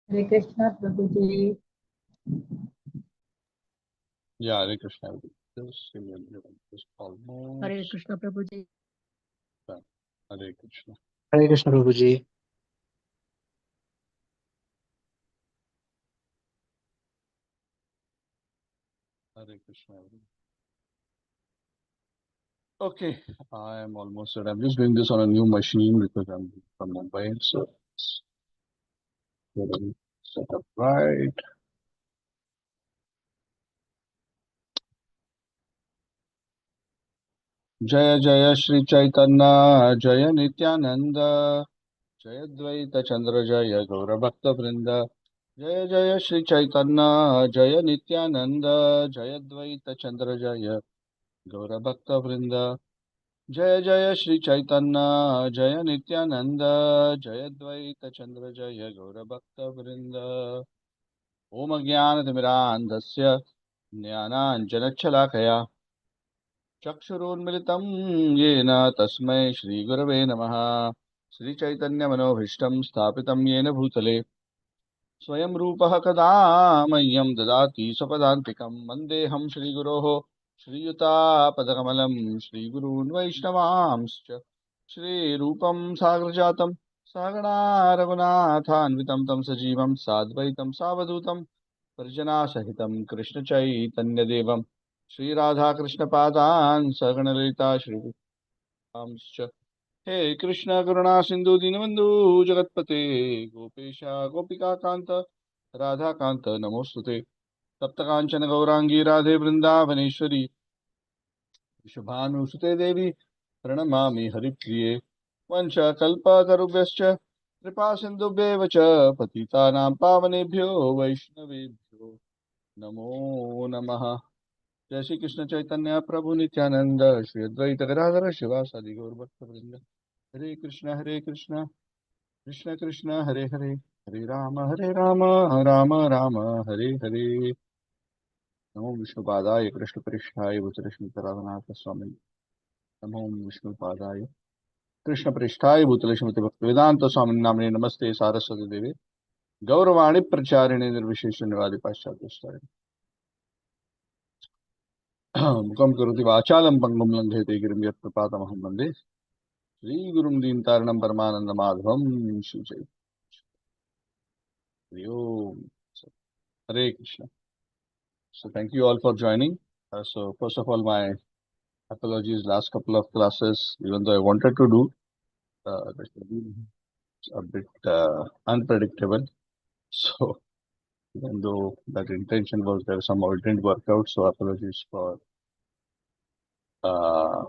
Hare Krishna Prabhuji. Yeah, Hare Krishna. Just give me a minute. Just Hare almost. Krishna Prabhuji. Done. Hare Krishna. Hare Krishna Prabhuji. Hare Krishna. Okay, I am almost set. I'm just doing this on a new machine because I'm from Mumbai, so it's getting set up right. Jaya Jaya Shri Chaitanya, Jaya Nityananda, Jaya Dvaita Chandra, Jaya Gaura Bhakta Vrinda. Jaya Jaya Shri Chaitanya, Jaya Nityananda, Jaya Dvaita Chandra, Jaya Gaura Bhakta Vrinda. जय जय श्री चैतन्य जय नित्यानंद जय द्वैत चंद्र जय गौरभक्त वृंद ओम अज्ञानतिमिरान्धस्य ज्ञानाञ्जनच्छलाकया चक्षुरुन्मिलितं येन तस्मै श्रीगुरवे नमः श्रीचैतन्यमनोभीष्टं स्थापितं येन भूतले स्वयं रूपः कदा मह्यं ददाति स्वपदान्तिकं वन्देऽहं श्रीगुरोः श्रीयुतापदकमलं श्रीगुरून् वैष्णवांश्च श्रीरूपं साग्रजातं सहगणा रघुनाथान्वितं तं सजीवं साद्वैतं सावधूतं परिजनासहितं कृष्णचैतन्यदेवं श्रीराधाकृष्णपादान् सहगणललिता श्रीरूपांश्च हे कृष्ण करुणा सिंधु दीनबंधु जगतपते गोपेश गोपिका कांत राधा कांत नमोस्तुते तप्त कांचन गौरांगी राधे वृंदावनेश्वरी शुभानुसुते देवी प्रणमामि हरिप्रिये वंश कल्पतरुभ्यश्च कृपा सिन्धुभ्येव च पतितानां पावनेभ्यो वैष्णवेभ्यो नमो नमः जय श्री कृष्ण चैतन्य प्रभु नित्यानंद श्री अद्वैत गदाधर शिवासादि गौर भक्तवृंद हरे कृष्ण कृष्ण कृष्ण हरे हरे हरे राम राम राम हरे हरे नमो विष्णुपादाय कृष्णपृष्ठाय भूतलक्ष्मीतराधनाथ स्वामी नमो विष्णुपादाय कृष्णपृष्ठाय भूतलक्ष्मीते भक्तिवेदांत स्वामी नामिने नमस्ते सारस्वती देवे गौरवाणी प्रचारिणे निर्विशेष निवादि पाश्चात्य मुखं करोति वाचालं पङ्गुं लङ्घयते गिरिं यत्प्रपातमहं वन्दे श्रीगुरुं दीनतारिणं परमानन्दमाधवं श्रीचैतन्य ओम हरे Krishna. So thank you all for joining. So first of all, my apologies. Last couple of classes, even though I wanted to do, the schedule is a bit unpredictable. So even though that intention was there, somehow it didn't work out. So apologies for uh,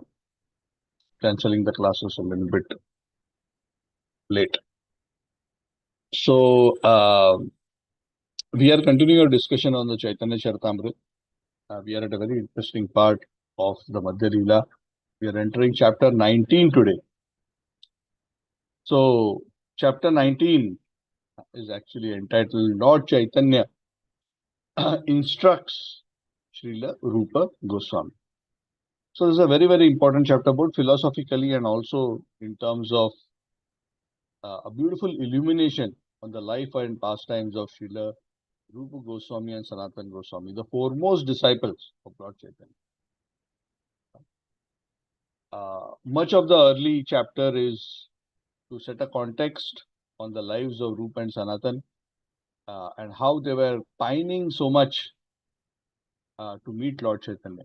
canceling the classes a little bit late. So we are continuing our discussion on the Chaitanya Charitamrita. We are at a very interesting part of the Madhya Lila. We are entering chapter 19 today. So, chapter 19 is actually entitled Lord Chaitanya instructs Srila Rupa Goswami. So, this is a very, very important chapter, both philosophically and also in terms of a beautiful illumination on the life and pastimes of Srila Rupa Goswami and Sanatana Goswami, the foremost disciples of Lord Chaitanya. Much of the early chapter is to set a context on the lives of Rupa and Sanatan and how they were pining so much to meet Lord Chaitanya.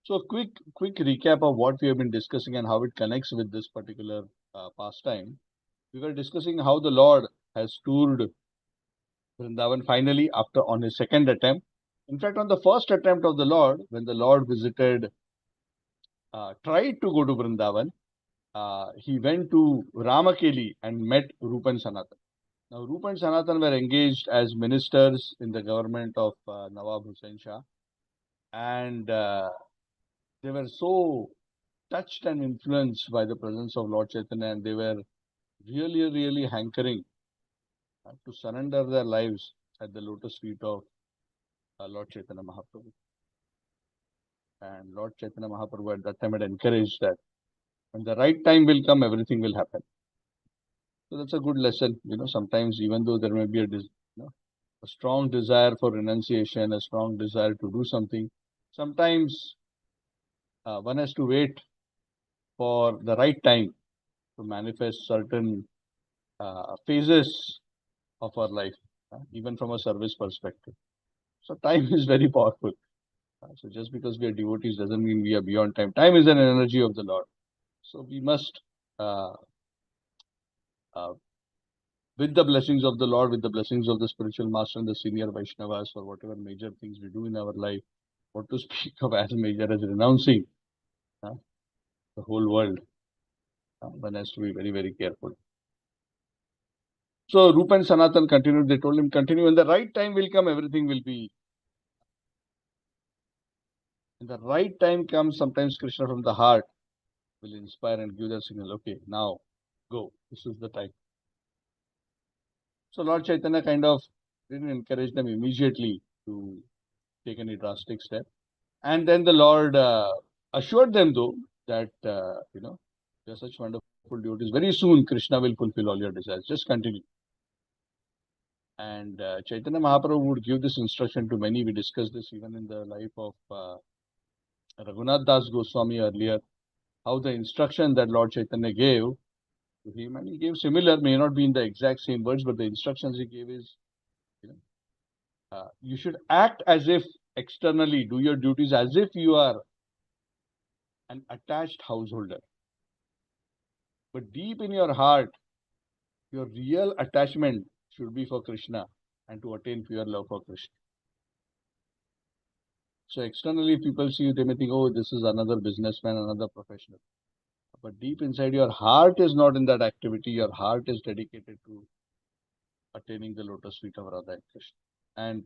So, a quick recap of what we have been discussing and how it connects with this particular pastime. We were discussing how the Lord has toured Vrindavan finally after on his second attempt. In fact, on the first attempt of the Lord, when the Lord visited, tried to go to Vrindavan, he went to Ramakeli and met Rupa and Sanatan. Now, Rupa and Sanatan were engaged as ministers in the government of Nawab Hussain Shah, and they were so touched and influenced by the presence of Lord Chaitanya, and they were really hankering to surrender their lives at the lotus feet of Lord Chaitanya Mahaprabhu. And Lord Chaitanya Mahaprabhu at that time had encouraged that when the right time will come, everything will happen. So that's a good lesson. Sometimes even though there may be a strong desire for renunciation, a strong desire to do something, sometimes one has to wait for the right time to manifest certain phases of our life, even from a service perspective. So time is very powerful. So just because we are devotees doesn't mean we are beyond time. Time is an energy of the Lord. So we must, uh, uh, with the blessings of the Lord, with the blessings of the spiritual master and the senior Vaishnavas, or whatever major things we do in our life, what to speak of as major as renouncing the whole world, one has to be very, very careful. So Rupa and Sanatan continued. They told him, continue. When the right time will come, everything will be. When the right time comes, sometimes Krishna from the heart will inspire and give the signal. Okay, now go. This is the time. So Lord Chaitanya kind of didn't encourage them immediately to take any drastic step. And then the Lord assured them, though, that, you're such wonderful devotees. Very soon, Krishna will fulfill all your desires. Just continue. And Chaitanya Mahaprabhu would give this instruction to many. We discussed this even in the life of Raghunath Das Goswami earlier, how the instruction that Lord Chaitanya gave to him, and he gave similar, may not be in the exact same words, but the instructions he gave is, you should act as if externally, do your duties as if you are an attached householder. But deep in your heart, your real attachment should be for Krishna and to attain pure love for Krishna. So externally, people see you, they may think, oh, this is another businessman, another professional. But deep inside, your heart is not in that activity. Your heart is dedicated to attaining the lotus feet of Radha and Krishna. And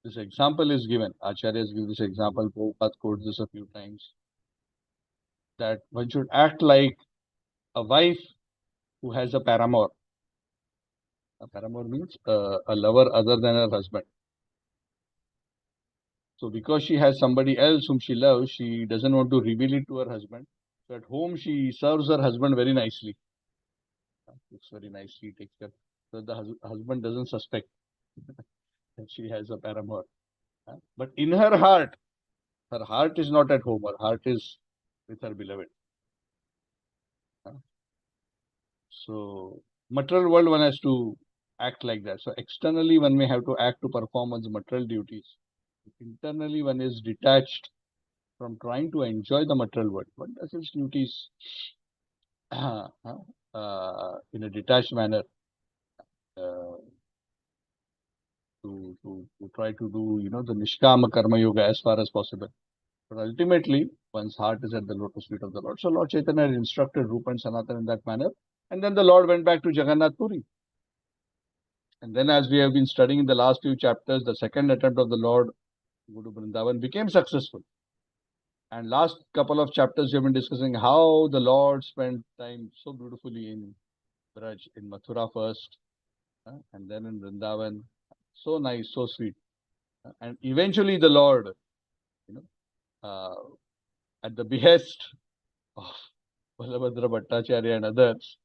this example is given. Acharyas give this example. Prabhupada quotes this a few times. That one should act like a wife who has a paramour. A paramour means a lover other than her husband. So because she has somebody else whom she loves, she doesn't want to reveal it to her husband. So at home, she serves her husband very nicely. Cooks very nicely, takes care. So the husband doesn't suspect that she has a paramour. But in her heart is not at home. Her heart is with her beloved. So material world, one has to act like that. So externally, one may have to act to perform one's material duties. Internally, one is detached from trying to enjoy the material world. One does its duties in a detached manner uh, to try to do, the Nishkama Karma Yoga as far as possible. But ultimately, one's heart is at the lotus feet of the Lord. So Lord Chaitanya instructed Rupa and Sanatan in that manner. And then the Lord went back to Jagannath Puri. And then, as we have been studying in the last few chapters, the second attempt of the Lord to go to Vrindavan became successful. And last couple of chapters, we have been discussing how the Lord spent time so beautifully in Braj, in Mathura first, and then in Vrindavan. So nice, so sweet. And eventually the Lord, at the behest of Balabhadra Bhattacharya and others,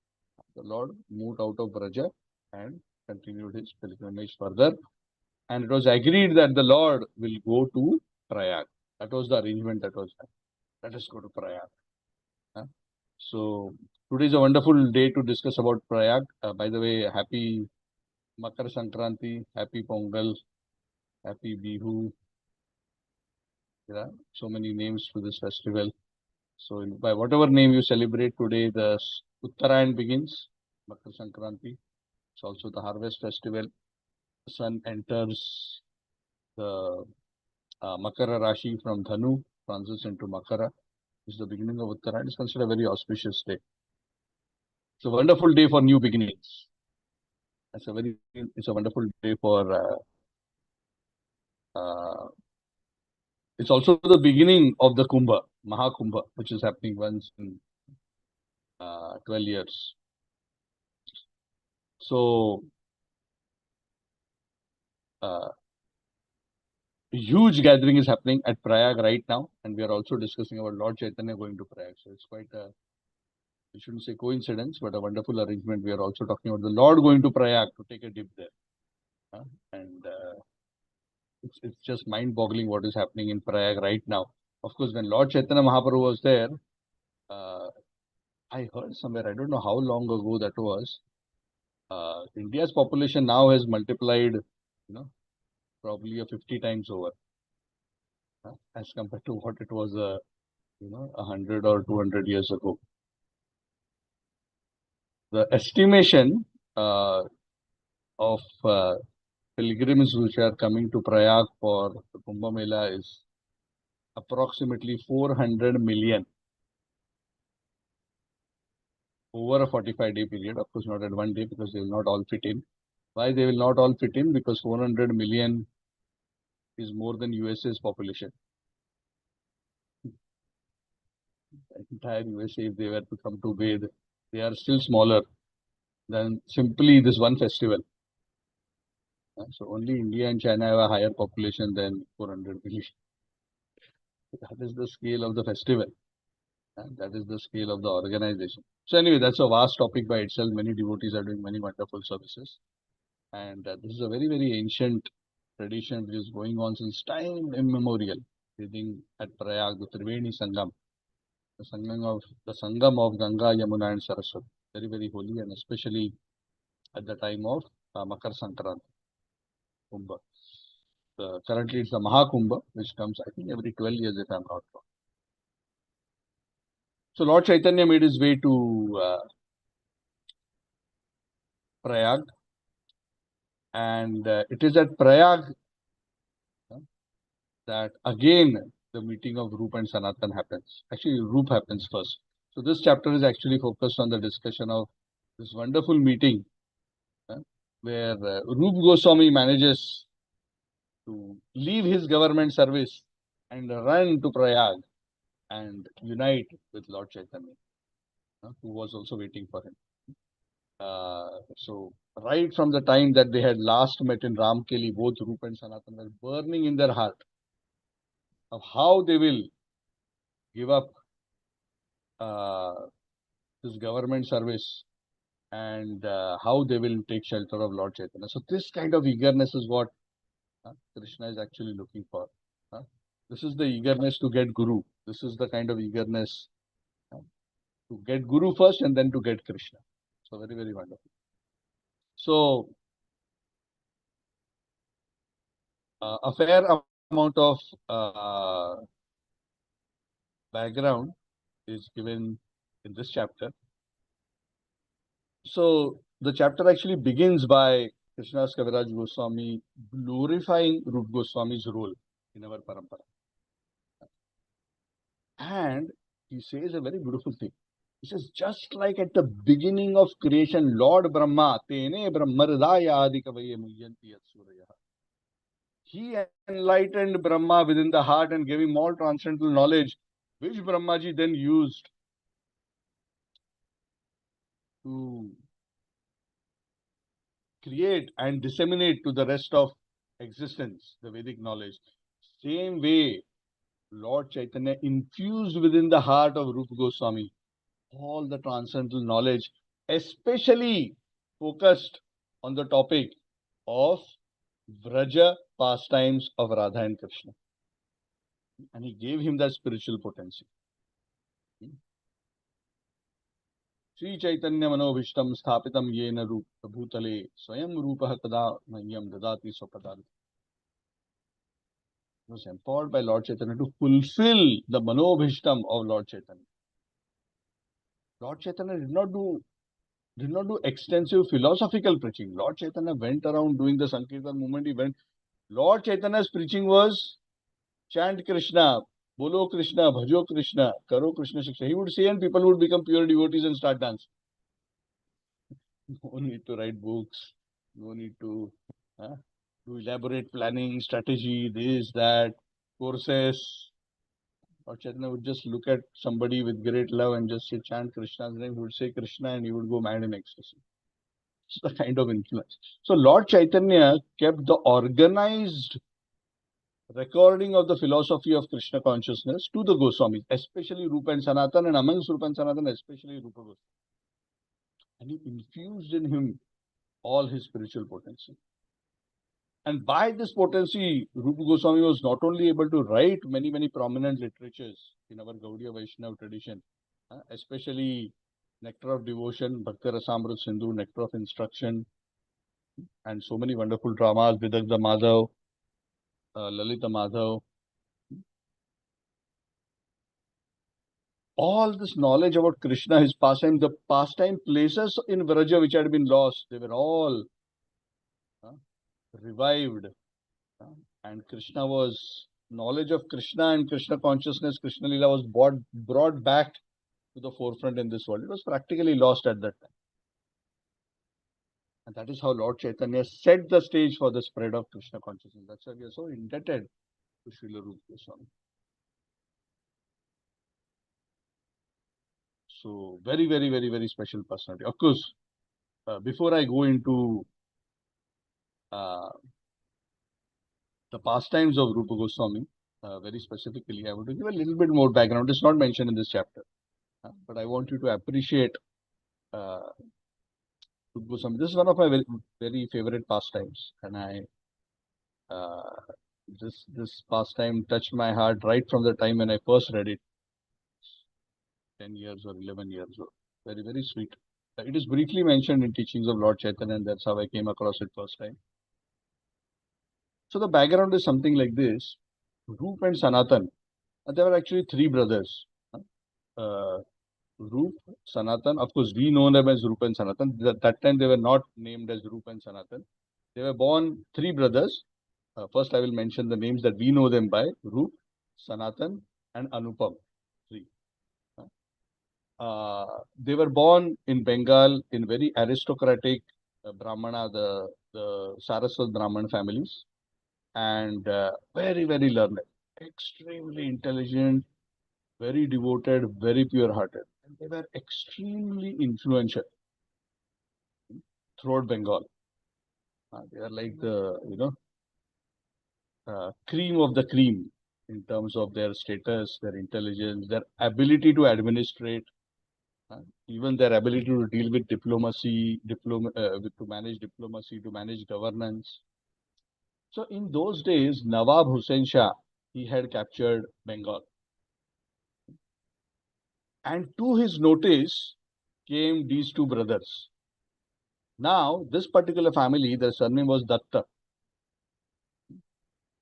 the Lord moved out of Braja and continued his pilgrimage further. And it was agreed that the Lord will go to Prayag. That was the arrangement that was done. Let us go to Prayag. So today is a wonderful day to discuss about Prayag. By the way, happy Makar Sankranti, happy Pongal, happy Bihu. There are so many names to this festival. So by whatever name you celebrate today, the Uttarayan begins, Makar Sankranti. It's also the harvest festival. The sun enters the Makara Rashi from Dhanu, transits into Makara. It's the beginning of Uttarayan. It's considered a very auspicious day. It's a wonderful day for new beginnings. It's a wonderful day for it's also the beginning of the Kumbha, Mahakumbha, which is happening once in 12 years. So, a huge gathering is happening at Prayag right now, and we are also discussing about Lord Chaitanya going to Prayag. So, it's quite a we shouldn't say coincidence, but a wonderful arrangement. We are also talking about the Lord going to Prayag to take a dip there. And it's just mind-boggling what is happening in Prayag right now. Of course, when Lord Chaitanya Mahaprabhu was there, I heard somewhere, I don't know how long ago that was, India's population now has multiplied, probably a 50 times over, as compared to what it was, 100 or 200 years ago. The estimation of pilgrims which are coming to Prayag for the Kumbh Mela is approximately 400 million over a 45-day period. Of course, not at one day because they will not all fit in. Why they will not all fit in? Because 400 million is more than USA's population. The entire USA, if they were to come to bathe, they are still smaller than simply this one festival. So only India and China have a higher population than 400 million. That is the scale of the festival. And that is the scale of the organization. So anyway, that's a vast topic by itself. Many devotees are doing many wonderful services. And this is a very, very ancient tradition which is going on since time immemorial. Reading at Prayag, the Triveni Sangam, the Sangam of Ganga, Yamuna and Saraswati. Very, very holy, and especially at the time of Makar Sankranti, Kumbha. Currently it's the Mahakumbha, which comes, I think, every 12 years, if I'm not wrong. So Lord Chaitanya made his way to Prayag, and it is at Prayag that again the meeting of Rupa and Sanatan happens. Actually, Rupa happens first. So this chapter is actually focused on the discussion of this wonderful meeting where Rupa Goswami manages to leave his government service and run to Prayag and unite with Lord Chaitanya, who was also waiting for him. So right from the time that they had last met in Ramkeli, both Rupa and Sanatan were burning in their heart of how they will give up this government service and how they will take shelter of Lord Chaitanya. So this kind of eagerness is what Krishna is actually looking for. This is the eagerness to get Guru. This is the kind of eagerness to get Guru first and then to get Krishna. So very, very wonderful. So a fair amount of background is given in this chapter. So the chapter actually begins by Krishnadas Kaviraj Goswami glorifying Rupa Goswami's role in our parampara. And he says a very beautiful thing. He says, just like at the beginning of creation, Lord Brahma, Tene Brahmaradaya Adikavaye Muyanti Yatsuraya. He enlightened Brahma within the heart and gave him all transcendental knowledge, which Brahmaji then used to create and disseminate to the rest of existence, the Vedic knowledge. Same way, Lord Chaitanya infused within the heart of Rupa Goswami all the transcendental knowledge, especially focused on the topic of Vraja pastimes of Radha and Krishna. And he gave him that spiritual potency. Sri Chaitanya Manobhishtam Sthapitam Yena Rupa Bhutale Swayam Rupa Kada Mahyam Dadati Swapadal. He was empowered by Lord Chaitanya to fulfill the Manobhishtam of Lord Chaitanya. Lord Chaitanya did not do extensive philosophical preaching. Lord Chaitanya went around doing the Sankirtan movement. Lord Chaitanya's preaching was chant Krishna, bolo Krishna, bhajo Krishna, karo Krishna Shiksha. He would say and people would become pure devotees and start dancing. No need to write books. No need to do elaborate planning, strategy, this, that, courses. Lord Chaitanya would just look at somebody with great love and just say chant Krishna's name. He would say Krishna and he would go mad in ecstasy. It's the kind of influence. So Lord Chaitanya kept the organized recording of the philosophy of Krishna consciousness to the Goswamis, especially Rupa and Sanatan, and amongst Rupa and Sanatan, especially Rupa Goswami. And he infused in him all his spiritual potency. And by this potency, Rupa Goswami was not only able to write many, many prominent literatures in our Gaudiya Vaishnava tradition, especially Nectar of Devotion, Bhakti Rasamrita Sindhu, Nectar of Instruction, and so many wonderful dramas, Vidagdha Madhav, Lalita Madhav. All this knowledge about Krishna, his pastime places in Vraja which had been lost, they were all revived. And Krishna was, knowledge of Krishna and Krishna consciousness, Krishna Lila was brought back to the forefront in this world. It was practically lost at that time. And that is how Lord Chaitanya set the stage for the spread of Krishna consciousness. That's why we are so indebted to Srila Rupa Goswami. So, very, very, very, very special personality. Of course, before I go into the pastimes of Rupa Goswami, very specifically, I want to give a little bit more background. It's not mentioned in this chapter, but I want you to appreciate Rupa Goswami. This is one of my very, very favorite pastimes, and this pastime touched my heart right from the time when I first read it, 10 years or 11 years old. Very, very sweet. It is briefly mentioned in teachings of Lord Chaitanya, and that's how I came across it first time. So the background is something like this. Rup and Sanatan, there were actually three brothers. Rup, Sanatan, of course we know them as Rup and Sanatan. That time they were not named as Rup and Sanatan. They were born three brothers. First I will mention the names that we know them by: Rup, Sanatan and Anupam. Three. They were born in Bengal in very aristocratic Brahmana, the Saraswat Brahman families, and very, very learned, extremely intelligent, very devoted, very pure-hearted. And they were extremely influential throughout Bengal. They are like the, cream of the cream in terms of their status, their intelligence, their ability to administrate, even their ability to deal with diplomacy, to manage diplomacy, to manage governance. So in those days, Nawab Hussain Shah, he had captured Bengal. And to his notice came these two brothers. Now, this particular family, their surname was Datta.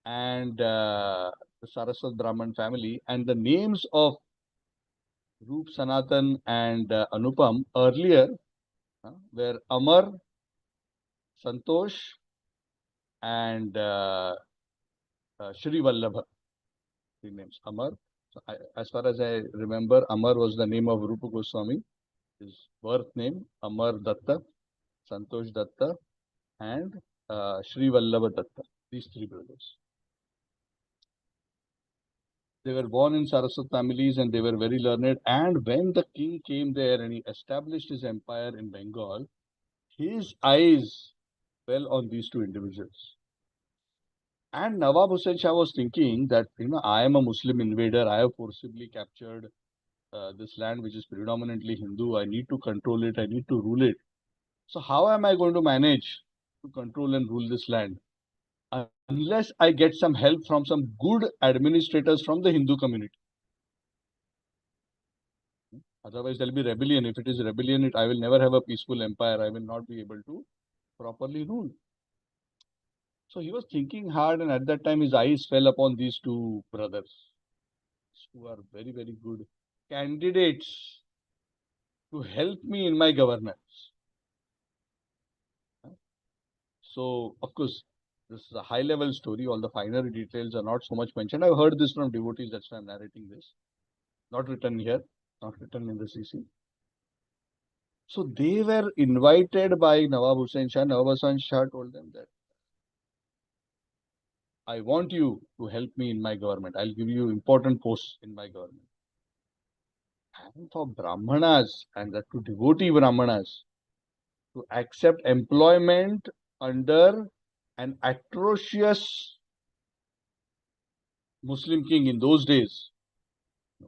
And the Saraswat Brahman family, and the names of Rup, Sanatan and Anupam earlier were Amar, Santosh and Shri Vallabha. Three names. Amar. So as far as I remember, Amar was the name of Rupa Goswami. His birth name, Amar Datta, Santosh Datta and Shri Vallabha Datta. These three brothers. They were born in Saraswat families and they were very learned. And when the king came there and he established his empire in Bengal, his eyes fell on these two individuals. And Nawab Hussain Shah was thinking that, I am a Muslim invader. I have forcibly captured this land, which is predominantly Hindu. I need to control it. I need to rule it. So how am I going to manage to control and rule this land? Unless I get some help from some good administrators from the Hindu community. Otherwise, there will be rebellion. If it is rebellion, I will never have a peaceful empire. I will not be able to properly rule. So he was thinking hard, and at that time, his eyes fell upon these two brothers who are very, very good candidates to help me in my governance. So, of course, this is a high-level story. All the finer details are not so much mentioned. I've heard this from devotees. That's why I'm narrating this. Not written here, not written in the CC. So they were invited by Nawab Hussain Shah. Nawab Hussain Shah told them that I want you to help me in my government. I'll give you important posts in my government. And for Brahmanas, and that to devotee Brahmanas, to accept employment under an atrocious Muslim king in those days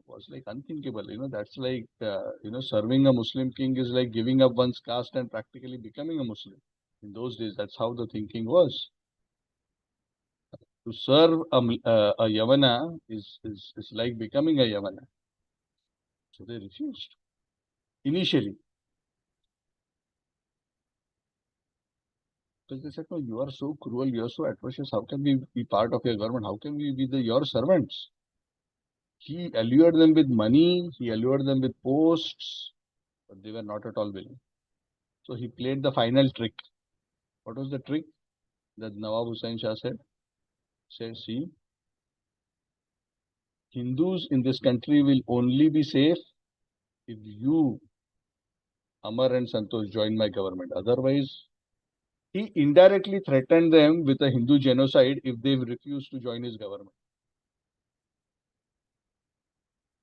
was like unthinkable. That's like, serving a Muslim king is like giving up one's caste and practically becoming a Muslim. In those days, that's how the thinking was. To serve a Yavana is like becoming a Yavana. So they refused initially. Because they said, no, you are so cruel, you are so atrocious. How can we be part of your government? How can we be your servants? He allured them with money, he allured them with posts, but they were not at all willing. So he played the final trick. What was the trick that Nawab Hussain Shah said? Said, see, Hindus in this country will only be safe if you, Amar and Santosh, join my government. Otherwise, he indirectly threatened them with a Hindu genocide if they refuse to join his government.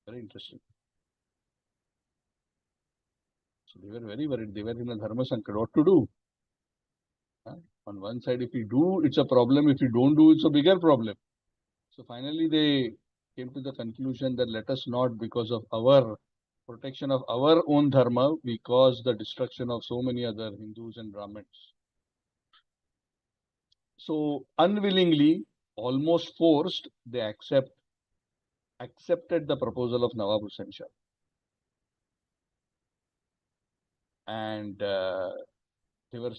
Very interesting. So they were very worried. They were in a dharma sankara. What to do? On one side, if you do, it's a problem. If you don't do, it's a bigger problem. So finally, they came to the conclusion that let us not, because of our protection of our own dharma, we cause the destruction of so many other Hindus and Brahmins. So unwillingly, almost forced, they accepted the proposal of Nawab Hussain Shah. And they were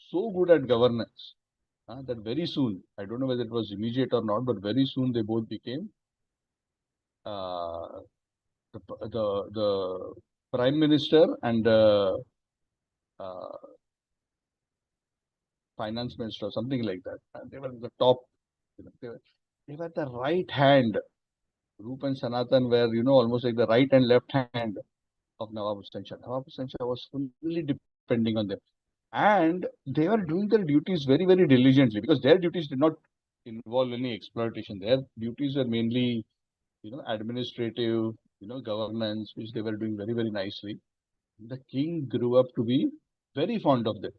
so good at governance, that very soon, I don't know whether it was immediate or not, but very soon they both became uh, the prime minister and uh, finance minister, something like that. And they were the top. They were the right hand. Rupa and Sanatan were, almost like the right and left hand of Nawab Hussain Shah. Nawab Hussain Shah was fully depending on them. And they were doing their duties very, very diligently, because their duties did not involve any exploitation. Their duties were mainly, administrative, governance, which they were doing very, very nicely. The king grew up to be very fond of them.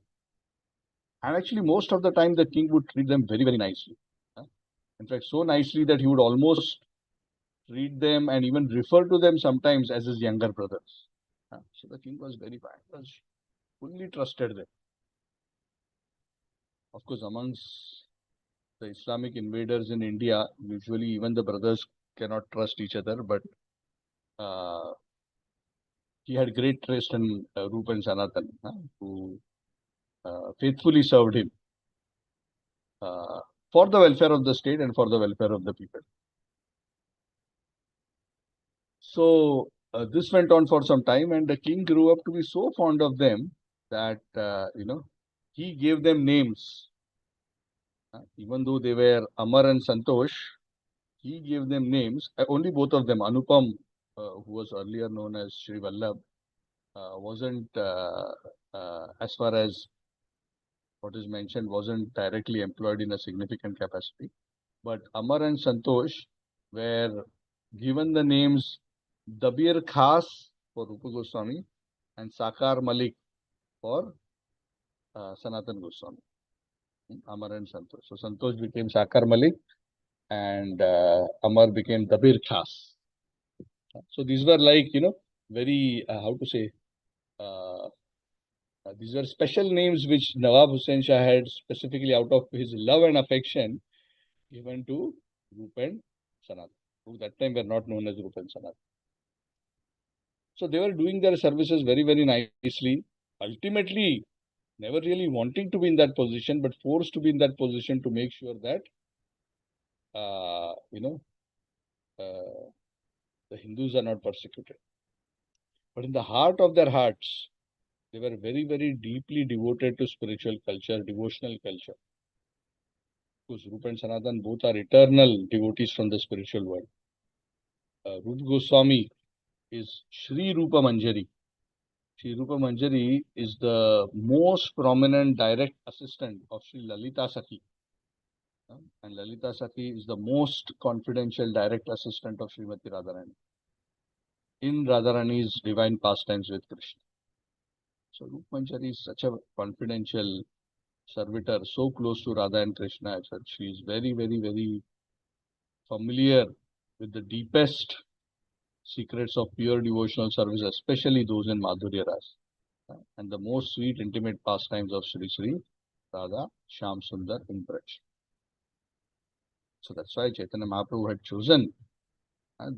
And actually, most of the time, the king would treat them very, very nicely. In fact, so nicely that he would almost treat them and even refer to them sometimes as his younger brothers. So the king was very fine, was fully trusted them. Of course, amongst the Islamic invaders in India, usually even the brothers cannot trust each other, but uh, he had great trust in Rupa and Sanatan, who faithfully served him uh, for the welfare of the state and for the welfare of the people. So this went on for some time, and the king grew up to be so fond of them that he gave them names. Even though they were Amar and Santosh, he gave them names. Only both of them, Anupam, who was earlier known as Sri Vallabh, wasn't, as far as what is mentioned, wasn't directly employed in a significant capacity. But Amar and Santosh were given the names Dabir Khas for Rupa Goswami and Sakar Malik for Sanatan Goswami. Amar and Santosh. So Santosh became Sakar Malik and Amar became Dabir Khas. So these were like, very, how to say, uh, these were special names which Nawab Hussain Shah had specifically out of his love and affection given to Rupa and Sanatan, who that time were not known as Rupa and Sanatan. So they were doing their services very, very nicely. Ultimately, never really wanting to be in that position, but forced to be in that position to make sure that, uh, you know, uh, the Hindus are not persecuted. But in the heart of their hearts, they were very, very deeply devoted to spiritual culture, devotional culture. Because Rupa and Sanatan both are eternal devotees from the spiritual world. Rupa Goswami is Sri Rupa Manjari. Sri Rupa Manjari is the most prominent direct assistant of Sri Lalita Sakhi. And Lalita Sakhi is the most confidential direct assistant of Srimati Radharani in Radharani's divine pastimes with Krishna. So Rupa Manjari is such a confidential servitor, so close to Radha and Krishna. She is very, very, very familiar with the deepest secrets of pure devotional service, especially those in Madhurya Ras, and the most sweet, intimate pastimes of Sri Sri Radha Shyam Sundar in Braj. So that's why Chaitanya Mahaprabhu had chosen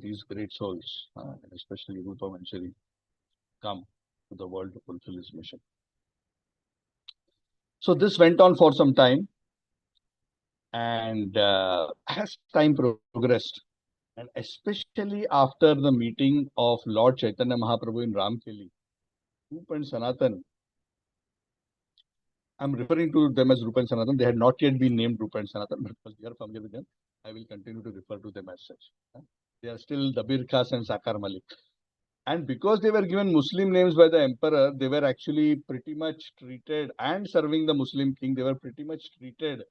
these great souls, and especially Rupa and Shri, come to the world to fulfill his mission. So this went on for some time, and as time progressed, and especially after the meeting of Lord Chaitanya Mahaprabhu in Ramkeli, Rupa and Sanatan, I'm referring to them as Rupa and Sanatan. They had not yet been named Rupa and Sanatan, but because we are familiar with them, I will continue to refer to them as such. They are still Dabir Khas and Sakar Malik. And because they were given Muslim names by the emperor, they were actually pretty much treated, and serving the Muslim king, they were pretty much treated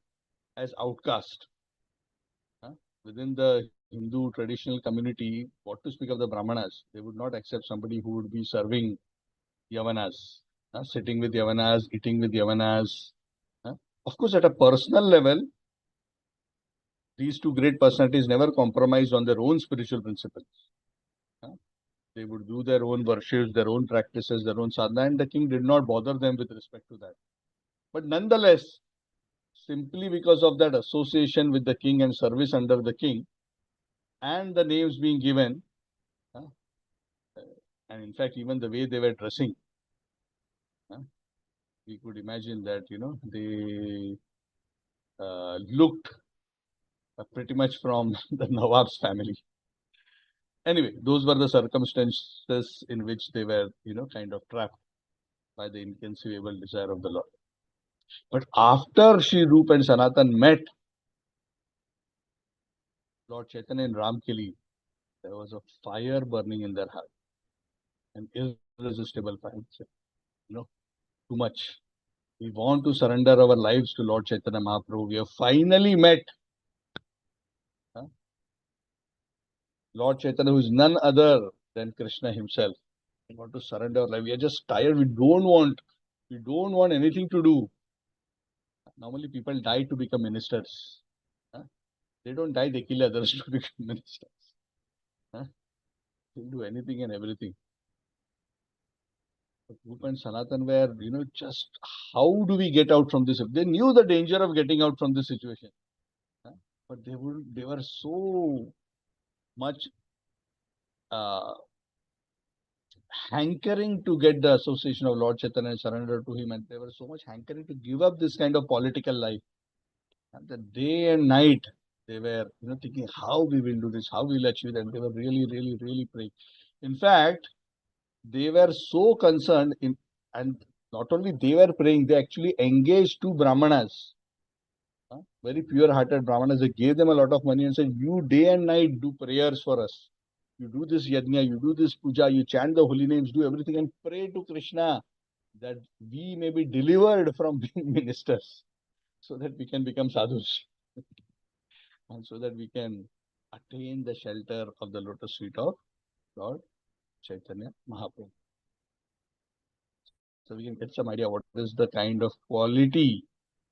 as outcast. Within the Hindu traditional community, what to speak of the Brahmanas, they would not accept somebody who would be serving Yavanas, sitting with Yavanas, eating with Yavanas. Of course, at a personal level, these two great personalities never compromised on their own spiritual principles. They would do their own worships, their own practices, their own sadhana, and the king did not bother them with respect to that. But nonetheless, simply because of that association with the king and service under the king, and the names being given, and in fact, even the way they were dressing, we could imagine that, they looked pretty much from the Nawab's family. Anyway, those were the circumstances in which they were, kind of trapped by the inconceivable desire of the Lord. But after Shri Rupa and Sanatan met Lord Chaitanya in Ramkeli, there was a fire burning in their heart, an irresistible fire. Too much. We want to surrender our lives to Lord Chaitanya Mahaprabhu. We have finally met Lord Chaitanya, who is none other than Krishna himself. We want to surrender our life. We are just tired. We don't want anything to do. Normally, people die to become ministers. They don't die, they kill others to become ministers. They do anything and everything. But Rupa and Sanatan were, just how do we get out from this? They knew the danger of getting out from this situation. But they were so much hankering to get the association of Lord Chaitanya and surrender to him, and they were so much hankering to give up this kind of political life. And the day and night they were, thinking how we will do this, how we will achieve that. They were really, really, really praying. In fact, they were so concerned and not only they were praying, they actually engaged two Brahmanas, very pure-hearted Brahmanas. They gave them a lot of money and said, you day and night do prayers for us. You do this yajna, you do this puja, you chant the holy names, do everything and pray to Krishna that we may be delivered from being ministers, so that we can become sadhus and so that we can attain the shelter of the lotus feet of Lord Chaitanya Mahaprabhu. So we can get some idea what is the kind of quality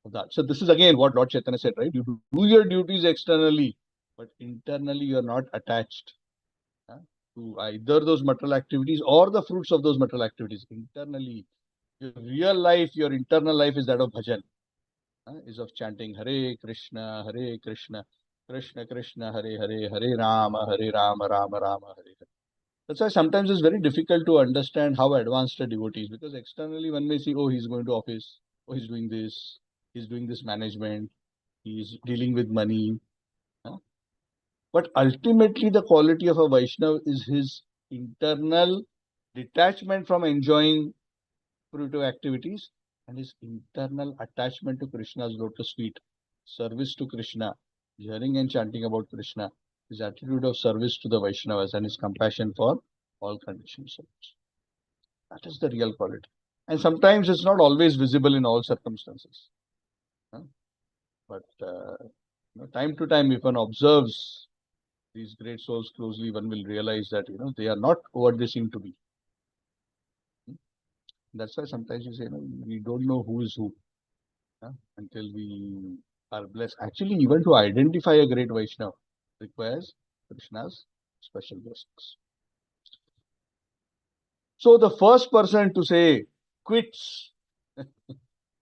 of that. So this is again what Lord Chaitanya said, right? You do your duties externally, but internally you are not attached to either those material activities or the fruits of those material activities. Internally, your real life, your internal life is that of bhajan, is of chanting Hare Krishna, Krishna Krishna, Hare Hare, Hare Rama, Rama Rama, Hare Hare. That's why sometimes it's very difficult to understand how advanced a devotee is, because externally one may see, oh, he's going to office, oh, he's doing this management, he's dealing with money. But ultimately, the quality of a Vaishnava is his internal detachment from enjoying fruitive activities and his internal attachment to Krishna's lotus feet, service to Krishna, hearing and chanting about Krishna, his attitude of service to the Vaishnavas, and his compassion for all conditioned souls. That is the real quality. And sometimes it's not always visible in all circumstances. But time to time, if one observes these great souls closely, one will realize that, they are not what they seem to be. That's why sometimes you say, we don't know who is who until we are blessed. Actually, even to identify a great Vaishnava, requires Krishna's special blessings. So the first person to say quits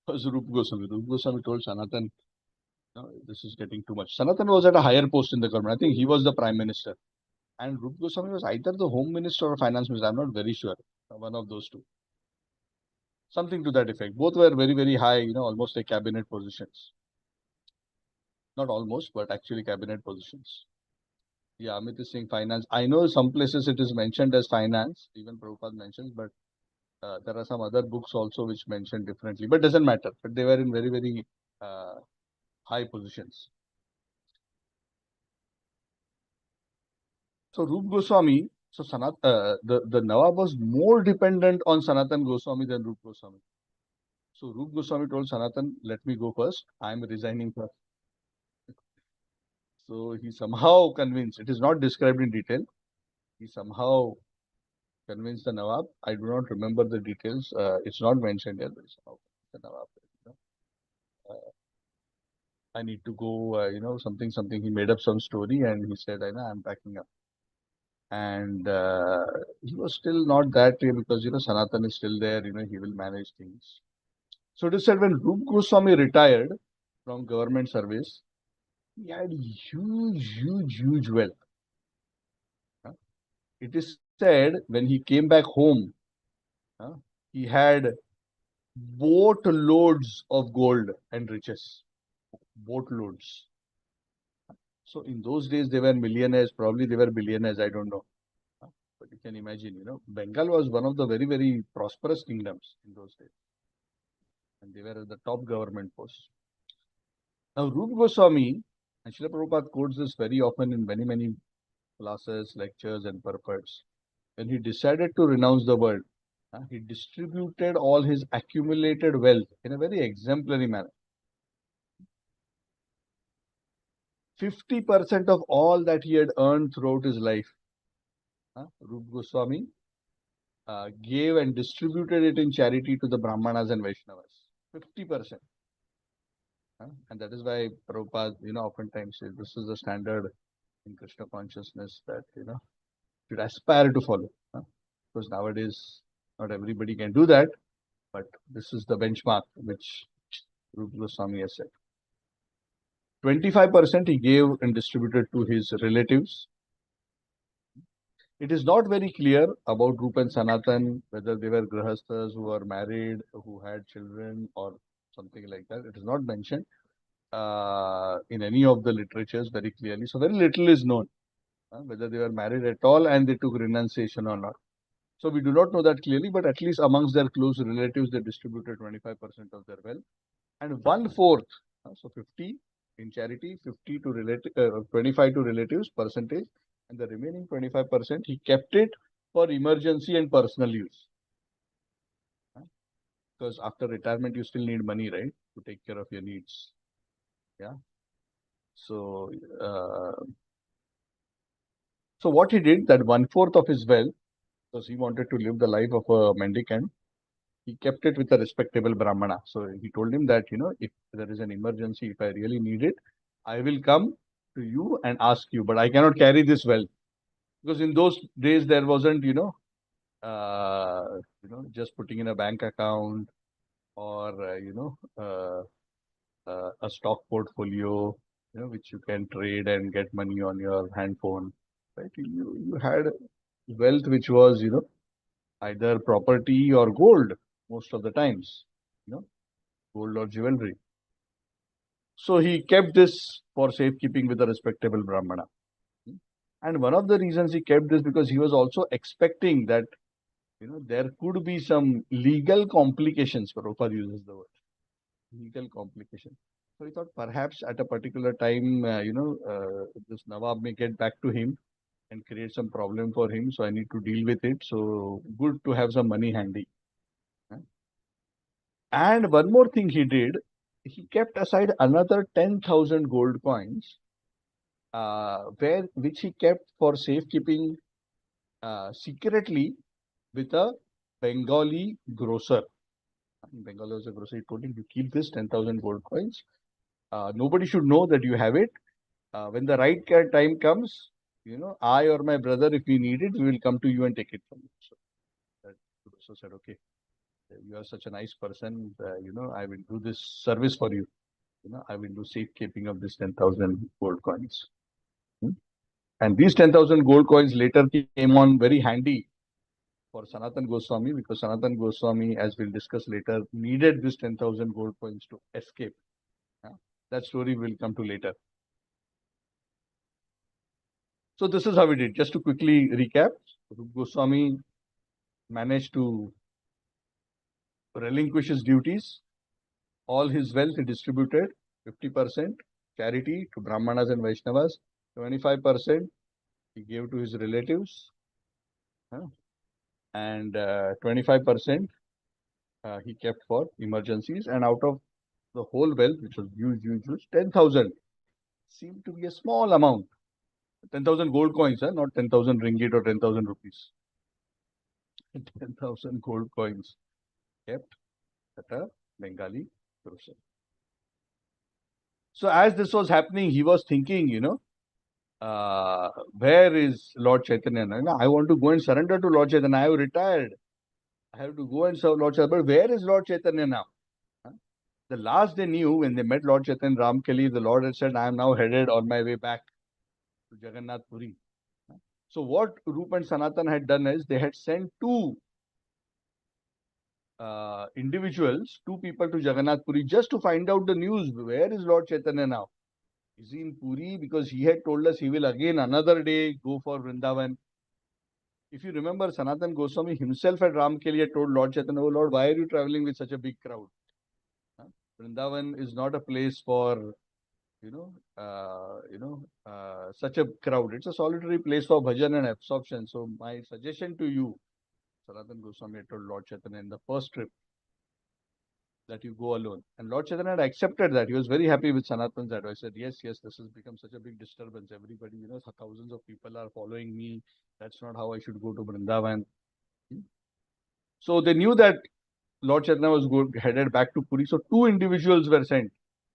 was Rupa Goswami. Rupa Goswami told Sanatan, no, this is getting too much. Sanatan was at a higher post in the government. I think he was the prime minister. And Rupa Goswami was either the home minister or finance minister. I'm not very sure. One of those two. Something to that effect. Both were very, very high, almost like cabinet positions. Not almost, but actually cabinet positions. Yeah, Amit is saying finance. I know some places it is mentioned as finance, even Prabhupada mentions, but there are some other books also which mention differently, but doesn't matter. But they were in very, very high positions. So Rup Goswami, so the Nawab was more dependent on Sanatan Goswami than Rup Goswami. So Rup Goswami told Sanatan, let me go first. I am resigning first. So he somehow convinced, it is not described in detail. He somehow convinced the Nawab. I do not remember the details. It's not mentioned here. The Nawab, I need to go, something. He made up some story and he said, I'm packing up. And he was still not that way because, Sanatan is still there, he will manage things. So it is said when Rup Goswami retired from government service, he had huge wealth. It is said when he came back home, he had boatloads of gold and riches. Boatloads. So in those days, they were millionaires. Probably they were billionaires. I don't know. But you can imagine, Bengal was one of the very, very prosperous kingdoms in those days. And they were at the top government posts. Now, Rupa Goswami, and Srila Prabhupada quotes this very often in many classes, lectures, and purports. When he decided to renounce the world, he distributed all his accumulated wealth in a very exemplary manner. 50% of all that he had earned throughout his life, Rupa Goswami gave and distributed it in charity to the Brahmanas and Vaishnavas. 50%. And that is why Prabhupada, oftentimes says this is the standard in Krishna consciousness that, should aspire to follow. Because nowadays, not everybody can do that, but this is the benchmark which Rupa Goswami has set. 25% he gave and distributed to his relatives. It is not very clear about Rupa and Sanatan, whether they were grahasthas who were married, who had children or something like that. It is not mentioned in any of the literatures very clearly. So very little is known whether they were married at all and they took renunciation or not. So we do not know that clearly, but at least amongst their close relatives, they distributed 25% of their wealth. And 1/4, so 50 in charity, 25 to relatives percentage, and the remaining 25%, he kept it for emergency and personal use. Because after retirement, you still need money, right, to take care of your needs. Yeah. So, so what he did, that 1/4 of his wealth, because he wanted to live the life of a mendicant, he kept it with a respectable Brahmana. So he told him that, if there is an emergency, if I really need it, I will come to you and ask you, but I cannot carry this wealth. Because in those days, there wasn't, just putting in a bank account or, a stock portfolio, which you can trade and get money on your hand phone, right? You had wealth which was, either property or gold most of the times, gold or jewelry. So he kept this for safekeeping with a respectable Brahmana. And one of the reasons he kept this because he was also expecting that, there could be some legal complications. Prabhupada uses the word legal complication. So he thought perhaps at a particular time, this Nawab may get back to him and create some problem for him. So I need to deal with it. So good to have some money handy. And one more thing he did, he kept aside another 10,000 gold coins, which he kept for safekeeping secretly with a Bengali grocer. Bengali was a grocer. He told him, you keep this 10,000 gold coins. Nobody should know that you have it. When the right time comes, I or my brother, if we need it, we will come to you and take it from you. So that Guru also said, okay, you are such a nice person. I will do this service for you. I will do safekeeping of this 10,000 gold coins. Hmm? And these 10,000 gold coins later came on very handy for Sanatan Goswami, because Sanatan Goswami, as we'll discuss later, needed this 10,000 gold coins to escape. That story will come to later. So this is how we did. Just to quickly recap, Rupa Goswami managed to relinquish his duties. All his wealth he distributed, 50% charity to Brahmanas and Vaishnavas, 25% he gave to his relatives, and 25% he kept for emergencies. And out of the whole wealth, which was huge, 10,000 seemed to be a small amount. 10,000 gold coins, not 10,000 ringgit or 10,000 rupees. 10,000 gold coins kept at a Bengali grocer. So as this was happening, he was thinking, where is Lord Chaitanya? I want to go and surrender to Lord Chaitanya. I have retired. I have to go and serve Lord Chaitanya. But where is Lord Chaitanya now? The last they knew, when they met Lord Chaitanya Ramkeli, the Lord had said, I am now headed on my way back to Jagannath Puri. So what Rupa and Sanatan had done is, they had sent two individuals, two people to Jagannath Puri, just to find out the news. Where is Lord Chaitanya now? Is he in Puri? Because he had told us he will again another day go for Vrindavan. If you remember, Sanatan Goswami himself at Ramkeli had told Lord Chaitanya, oh Lord, why are you traveling with such a big crowd? Vrindavan is not a place for, such a crowd. It's a solitary place for bhajan and absorption. So my suggestion to you, Sanatan Goswami had told Lord Chaitanya in the first trip, that you go alone. And Lord Chaitanya had accepted that. He was very happy with Sanatan's advice. He said, yes, this has become such a big disturbance. Everybody, thousands of people are following me. That's not how I should go to Vrindavan. So they knew that Lord Chaitanya was headed back to Puri. So two individuals were sent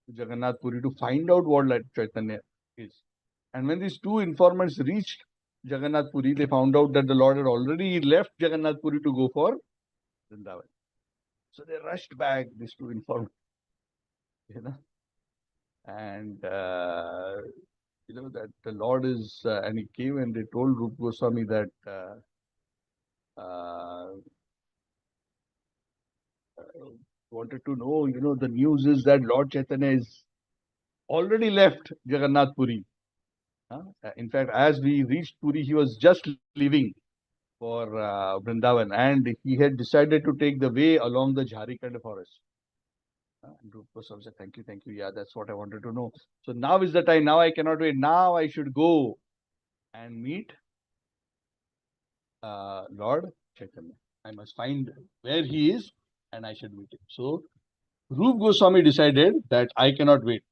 to Jagannath Puri to find out what Lord Chaitanya is. And when these two informants reached Jagannath Puri, they found out that the Lord had already left Jagannath Puri to go for Vrindavan. So they rushed back, these two informants, and that the Lord is, and he came and they told Rupa Goswami that wanted to know, the news is that Lord Chaitanya is already left Jagannath Puri. In fact, as we reached Puri, he was just leaving for Vrindavan, and he had decided to take the way along the Jharikand forest. And Rupa Goswami said, thank you. Yeah, that's what I wanted to know. So now is the time. Now I cannot wait. Now I should go and meet Lord Chaitanya. I must find where he is and I should meet him. So Rupa Goswami decided that I cannot wait.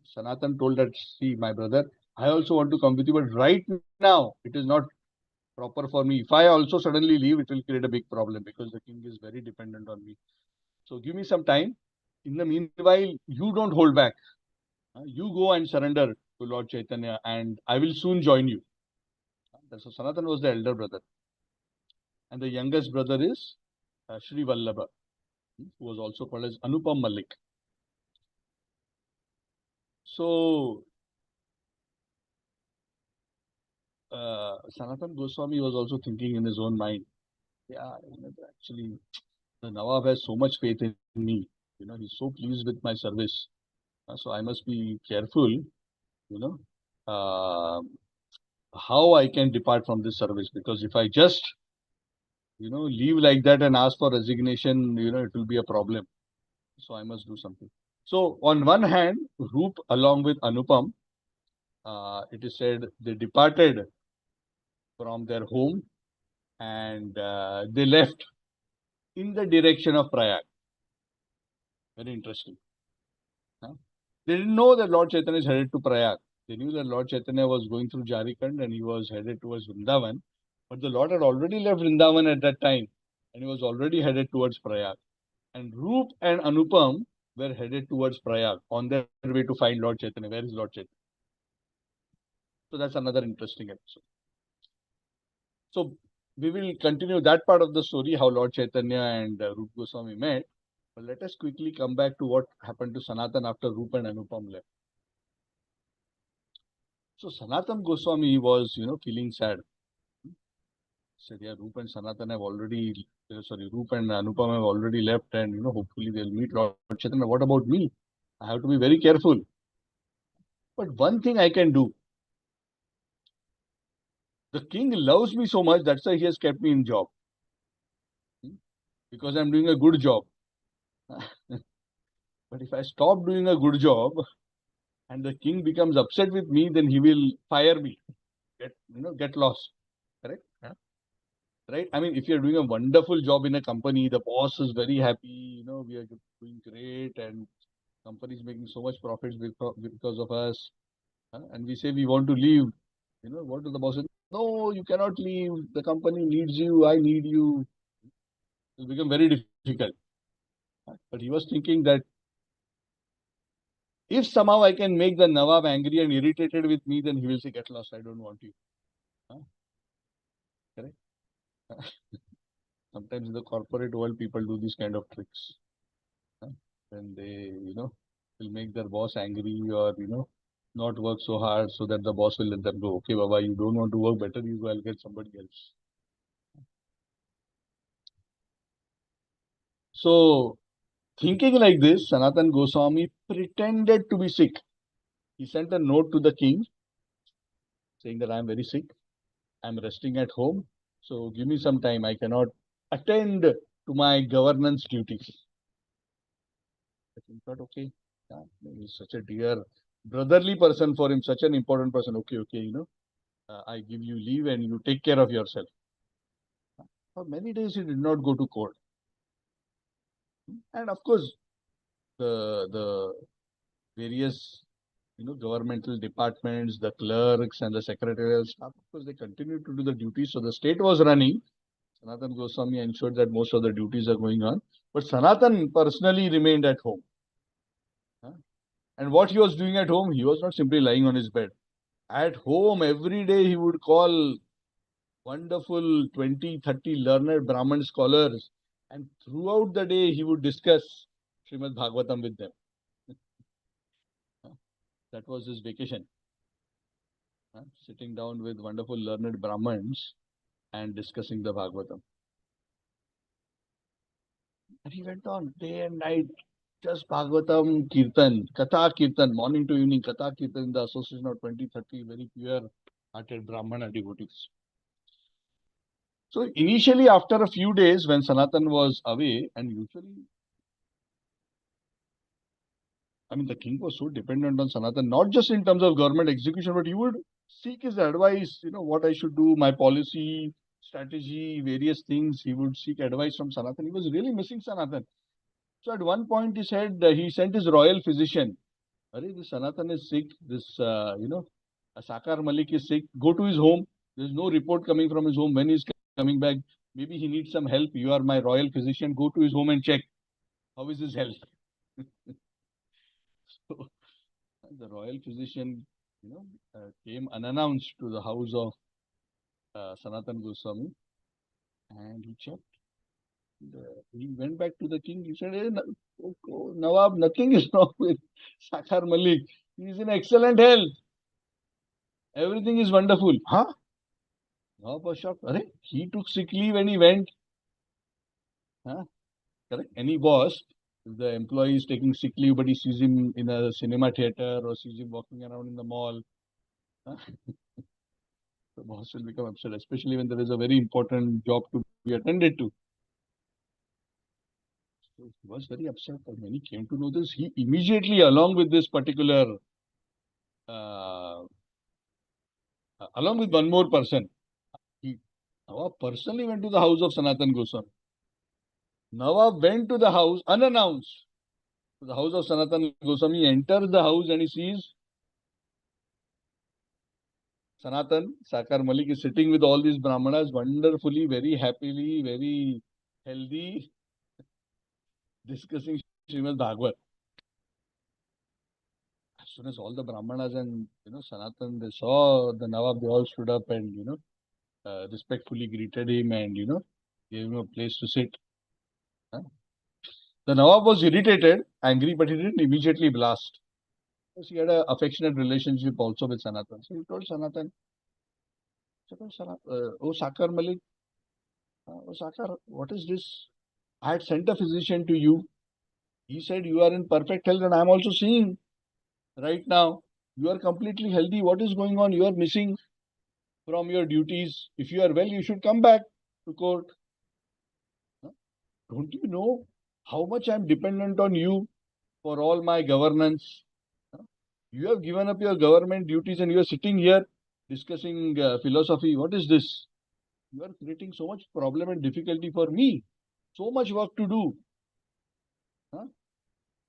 Sanatan told that, see, my brother, I also want to come with you, but right now it is not proper for me. If I also suddenly leave, it will create a big problem, because the king is very dependent on me. So give me some time. In the meanwhile, you don't hold back. You go and surrender to Lord Chaitanya, and I will soon join you. So Sanatan was the elder brother. And the youngest brother is Sri Vallabha, who was also called as Anupam Malik. So Sanatan Goswami was also thinking in his own mind, yeah, actually, the Nawab has so much faith in me. He's so pleased with my service. So I must be careful, uh, how I can depart from this service. Because if I just, leave like that and ask for resignation, it will be a problem. So I must do something. So on one hand, Roop along with Anupam, it is said they departed from their home and they left in the direction of Prayag. Very interesting. Huh? They didn't know that Lord Chaitanya is headed to Prayag. They knew that Lord Chaitanya was going through Jharikand and he was headed towards Vrindavan. But the Lord had already left Vrindavan at that time and he was already headed towards Prayag. And Roop and Anupam were headed towards Prayag on their way to find Lord Chaitanya. Where is Lord Chaitanya? So that's another interesting episode. So we will continue that part of the story, how Lord Chaitanya and Rupa Goswami met. But let us quickly come back to what happened to Sanatan after Rupa and Anupam left. So Sanatan Goswami was, feeling sad. Said, yeah, Rupa and Sanatan have already, Rupa and Anupam have already left, and hopefully they'll meet Lord Chaitanya. What about me? I have to be very careful. But one thing I can do. The king loves me so much, that's why he has kept me in job. Because I'm doing a good job. But if I stop doing a good job and the king becomes upset with me, then he will fire me. Get lost. Correct? Yeah. Right? I mean, if you're doing a wonderful job in a company, the boss is very happy, we are doing great and company is making so much profits because of us. And we say we want to leave. What do the boss say? No, you cannot leave. The company needs you. I need you. It will become very difficult. But he was thinking that if somehow I can make the Nawab angry and irritated with me, then he will say, get lost, I don't want you. Correct? Sometimes in the corporate world, people do these kind of tricks. When they, will make their boss angry or, not work so hard so that the boss will let them go. Okay, Baba, you don't want to work better, you go, I'll get somebody else. So, thinking like this, Sanatan Goswami pretended to be sick. He sent a note to the king saying that I am very sick. I am resting at home. So give me some time. I cannot attend to my governance duties. The king thought, okay, yeah, he's such a dear brotherly person for him, such an important person. Okay, I give you leave and you take care of yourself. For many days he did not go to court. And of course, the various governmental departments, the clerks and the secretarial staff, of course, they continued to do the duties. So the state was running. Sanatan Goswami ensured that most of the duties are going on. But Sanatan personally remained at home. And what he was doing at home, he was not simply lying on his bed. At home, every day he would call wonderful 20, 30 learned Brahman scholars. And throughout the day, he would discuss Srimad Bhagavatam with them. That was his vacation. Sitting down with wonderful learned Brahmins and discussing the Bhagavatam. And he went on day and night, just Bhagavatam Kirtan, Katha Kirtan, morning to evening, Katha Kirtan in the association of 20, 30 very pure-hearted Brahmana devotees. So initially, after a few days, when Sanatan was away, and usually, I mean, the king was so dependent on Sanatan, not just in terms of government execution, but he would seek his advice, what I should do, my policy, strategy, various things. He would seek advice from Sanatan. He was really missing Sanatan. So at one point, he said, he sent his royal physician. This Sanatan is sick. This, Sakar Malik is sick. Go to his home. There's no report coming from his home. When he's coming back, maybe he needs some help. You are my royal physician. Go to his home and check. How is his health? So, the royal physician, came unannounced to the house of Sanatan Goswami, and he checked. He went back to the king. He said, hey, Nawab, nothing is wrong with Sakar Malik. He is in excellent health. Everything is wonderful. Huh? Nawab was shocked. He took sick leave and he went. Huh? Correct? Any boss, if the employee is taking sick leave, but he sees him in a cinema theater or sees him walking around in the mall, huh? The boss will become upset, especially when there is a very important job to be attended to. So he was very upset. And when he came to know this, he immediately, along with this particular, along with one more person, he Nawab personally went to the house of Sanatan Goswami. Nawab went to the house unannounced. To the house of Sanatan Goswami, enters the house and he sees Sanatan, Sakar Malik is sitting with all these Brahmanas, wonderfully, very happily, very healthy, discussing Srimad Bhagavad. soon as all the Brahmanas and Sanatan, they saw the Nawab, they all stood up and respectfully greeted him and gave him a place to sit. Huh? The Nawab was irritated, angry, but he didn't immediately blast. Because he had an affectionate relationship also with Sanatan. So he told Sanatan, oh Sakar Malik, oh Sakar, what is this? I had sent a physician to you. He said you are in perfect health, and I am also seeing right now. You are completely healthy. What is going on? You are missing from your duties. If you are well, you should come back to court. Huh? Don't you know how much I am dependent on you for all my governance? Huh? You have given up your government duties and you are sitting here discussing philosophy. What is this? You are creating so much problem and difficulty for me. So much work to do. Huh?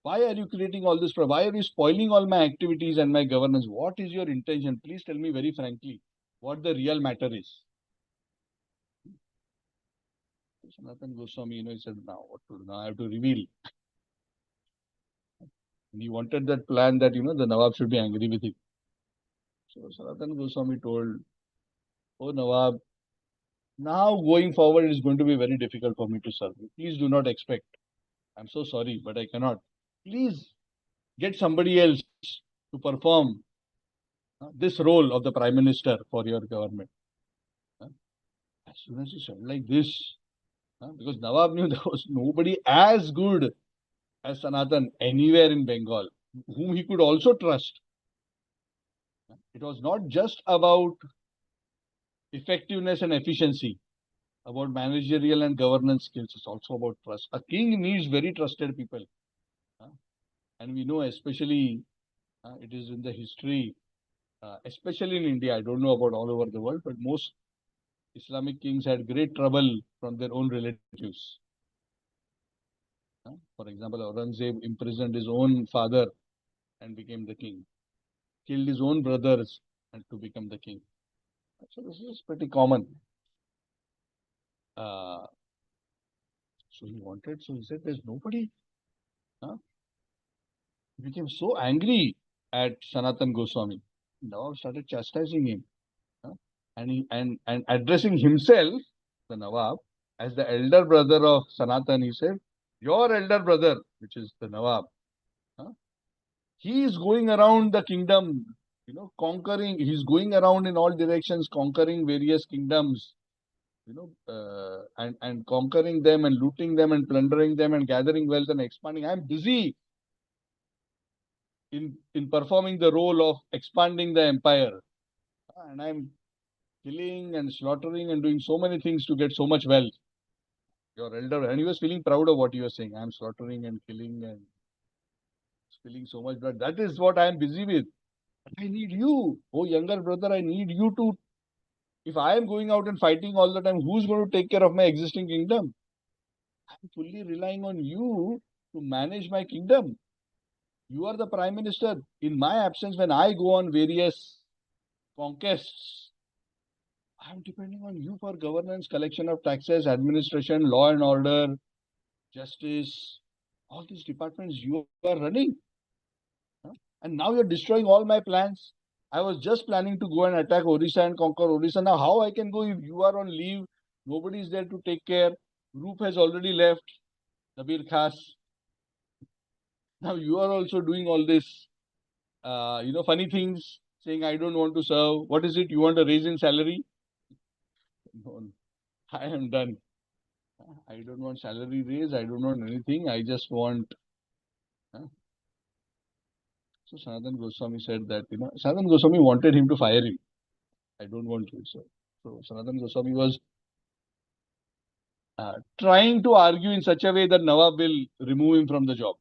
Why are you creating all this? Why are you spoiling all my activities and my governance? What is your intention? Please tell me very frankly what the real matter is. Sanatan Goswami, he said, now what to do? Now I have to reveal. And he wanted that plan that, the Nawab should be angry with him. So Sanatan Goswami told, oh Nawab, now going forward is going to be very difficult for me to serve you. Please do not expect. I'm so sorry, but I cannot. Please get somebody else to perform this role of the Prime Minister for your government. As soon as he said like this, because Nawab knew there was nobody as good as Sanatan anywhere in Bengal, whom he could also trust. It was not just about effectiveness and efficiency, about managerial and governance skills. It's also about trust. A king needs very trusted people. And we know, especially, it is in the history, especially in India, I don't know about all over the world, but most Islamic kings had great trouble from their own relatives. For example, Aurangzeb imprisoned his own father and became the king, killed his own brothers and to become the king. So this is pretty common. So he said, there's nobody. He became so angry at Sanatan Goswami. Nawab started chastising him. And addressing himself, the Nawab, as the elder brother of Sanatan, he said, your elder brother, which is the Nawab, he is going around the kingdom, conquering, he's going around in all directions, conquering various kingdoms, and conquering them and looting them and plundering them and gathering wealth and expanding. I'm busy in performing the role of expanding the empire. And I'm killing and slaughtering and doing so many things to get so much wealth. Your elder, and he was feeling proud of what he was saying. I'm slaughtering and killing and spilling so much blood. That is what I am busy with. But I need you. Oh, younger brother, I need you to. If I am going out and fighting all the time, who's going to take care of my existing kingdom? I'm fully relying on you to manage my kingdom. You are the prime minister. In my absence, when I go on various conquests, I'm depending on you for governance, collection of taxes, administration, law and order, justice, all these departments you are running. And now you're destroying all my plans. I was just planning to go and attack Orissa and conquer Orissa. Now how I can go if you are on leave? Nobody is there to take care. Rupa has already left. Nabir Khas. Now you are also doing all this, funny things, saying I don't want to serve. What is it? You want a raise in salary? No, I am done. I don't want salary raise. I don't want anything. I just want. So Sanatan Goswami said that, Sanatan Goswami wanted him to fire him. I don't want to. So Sanatan Goswami was trying to argue in such a way that Nawab will remove him from the job.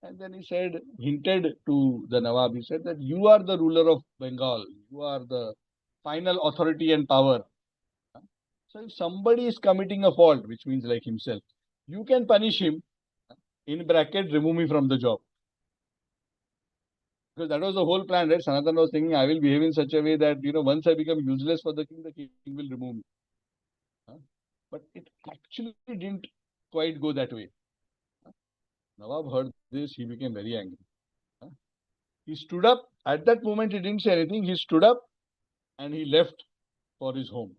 And then he said, hinted to the Nawab, he said that you are the ruler of Bengal. You are the final authority and power. So if somebody is committing a fault, which means like himself, you can punish him, in bracket, remove me from the job. Because that was the whole plan, right? Sanatan was thinking, I will behave in such a way that, once I become useless for the king will remove me. But it actually didn't quite go that way. Nawab heard this, he became very angry. He stood up. At that moment, he didn't say anything. He stood up and he left for his home.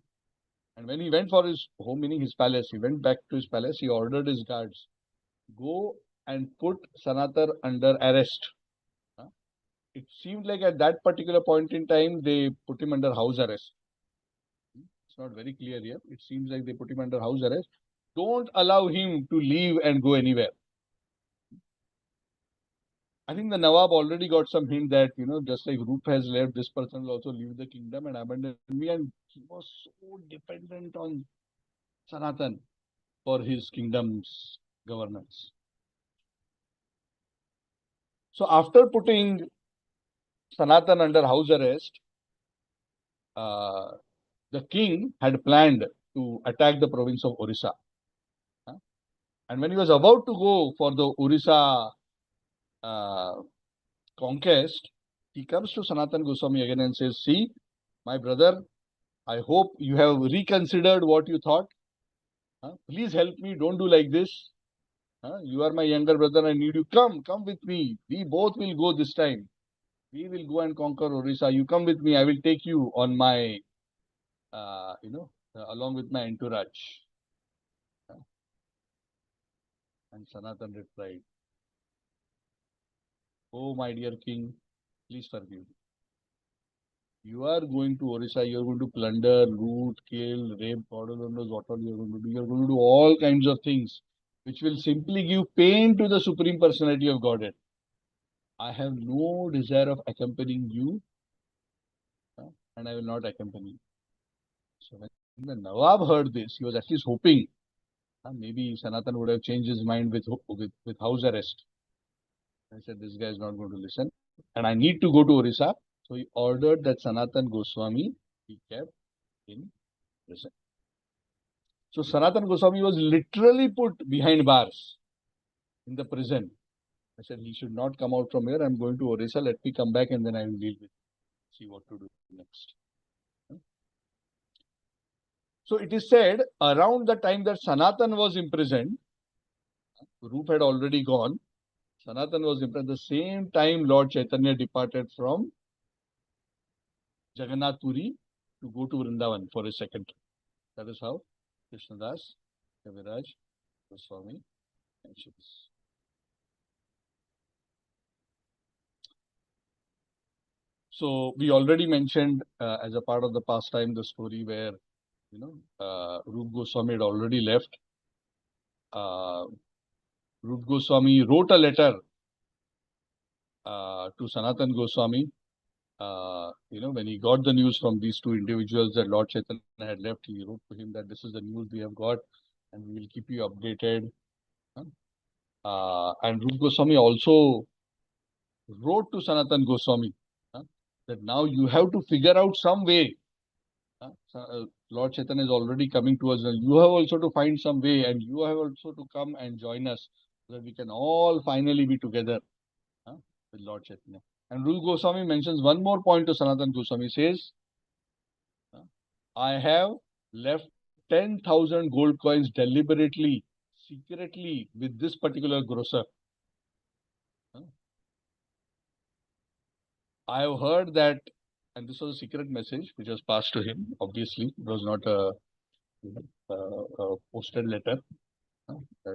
And when he went for his home, meaning his palace, he went back to his palace. He ordered his guards, go and put Sanatan under arrest. It seemed like at that particular point in time, they put him under house arrest. It's not very clear here. It seems like they put him under house arrest. Don't allow him to leave and go anywhere. I think the Nawab already got some hint that, just like Rupa has left, this person will also leave the kingdom and abandon me. And he was so dependent on Sanatan for his kingdom's governance. So after putting Sanatan under house arrest, the king had planned to attack the province of Orissa. And when he was about to go for the Orissa conquest, he comes to Sanatan Goswami again and says, see, my brother, I hope you have reconsidered what you thought. Please help me. Don't do like this. You are my younger brother. I need you. Come with me. We both will go this time. We will go and conquer Orissa. You come with me. I will take you on my, along with my entourage. And Sanatan replied, oh, my dear king, please forgive me. You are going to Orissa, you are going to plunder, loot, kill, rape, God knows what all you are going to do. You are going to do all kinds of things which will simply give pain to the Supreme Personality of Godhead. I have no desire of accompanying you, and I will not accompany you. So when the Nawab heard this, he was at least hoping maybe Sanatan would have changed his mind with house arrest. I said, this guy is not going to listen, and I need to go to Orissa. So he ordered that Sanatan Goswami be kept in prison. So Sanatan Goswami was literally put behind bars in the prison. I said, he should not come out from here. I'm going to Orissa. Let me come back and then I will deal with it. See what to do next. So it is said around the time that Sanatan was imprisoned, Rupa had already gone. Sanatan was imprisoned. At the same time, Lord Chaitanya departed from Jagannath Puri to go to Vrindavan for a second trip. That is how Krishnadas, Kaviraj, Goswami mentions. So we already mentioned as a part of the pastime the story where Rupa Goswami had already left. Rupa Goswami wrote a letter to Sanatan Goswami. When he got the news from these two individuals that Lord Chaitanya had left, he wrote to him that this is the news we have got and we will keep you updated. And Rupa Goswami also wrote to Sanatan Goswami that now you have to figure out some way. Lord Chaitanya is already coming to us, and you have also to find some way, and you have also to come and join us so that we can all finally be together with Lord Chaitanya. And Rupa Goswami mentions one more point to Sanatan Goswami. He says, I have left 10,000 gold coins deliberately, secretly with this particular grocer. I have heard that, and this was a secret message which was passed to him. Obviously, it was not a posted letter.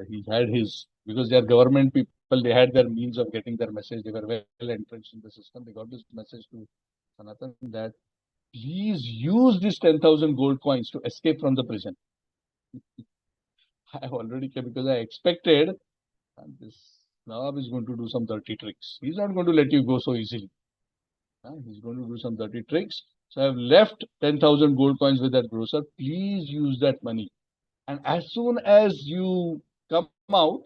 He had his, because they are government people, they had their means of getting their message. They were well entrenched in the system. They got this message to Sanatan that please use these 10,000 gold coins to escape from the prison. I have already came because I expected this Nawab is going to do some dirty tricks. He's not going to let you go so easily. He's going to do some dirty tricks. So I have left 10,000 gold coins with that grocer. Please use that money. And as soon as you come out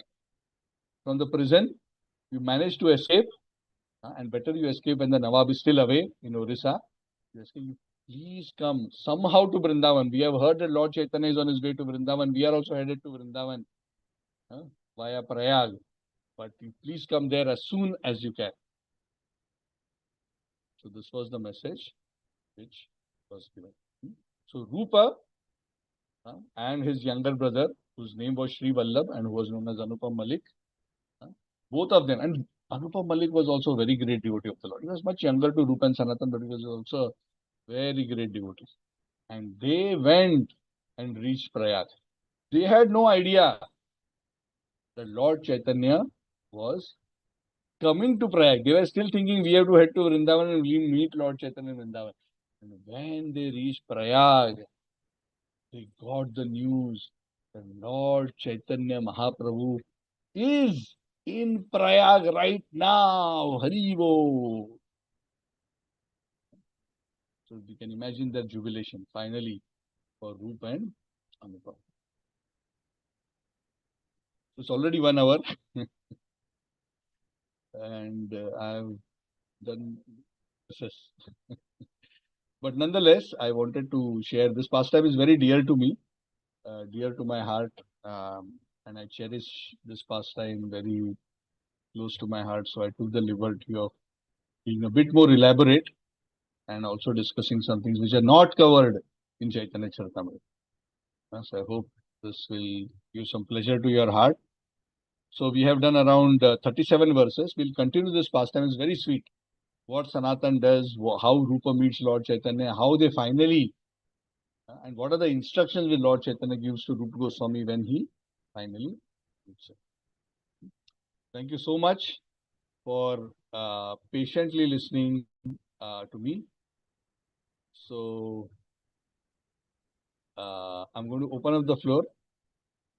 from the prison, you manage to escape, and better you escape when the Nawab is still away in Orissa. You please come somehow to Vrindavan. We have heard that Lord Chaitanya is on his way to Vrindavan. We are also headed to Vrindavan via Prayag. But you please come there as soon as you can. So this was the message which was given. So Rupa and his younger brother, whose name was Sri Vallabh and who was known as Anupam Malik, both of them. And Anupam Malik was also a very great devotee of the Lord. He was much younger to Rupa and Sanatan, but he was also a very great devotee. And they went and reached Prayag. They had no idea that Lord Chaitanya was coming to Prayag. They were still thinking we have to head to Vrindavan and we meet Lord Chaitanya in Vrindavan. And when they reached Prayag, they got the news that Lord Chaitanya Mahaprabhu is in Prayag right now. Haribo. So you can imagine their jubilation finally for Rupa and Anupam. It's already 1 hour and I've done this. But nonetheless, I wanted to share this pastime is very dear to me, dear to my heart, and I cherish this pastime very close to my heart. So I took the liberty of being a bit more elaborate and also discussing some things which are not covered in Chaitanya Charitamrita. So I hope this will give some pleasure to your heart. So we have done around 37 verses. We'll continue this pastime. It's very sweet. What Sanatan does, how Rupa meets Lord Chaitanya, how they finally, and what are the instructions which Lord Chaitanya gives to Rupa Goswami when he finally meets him. Thank you so much for patiently listening to me. So I'm going to open up the floor.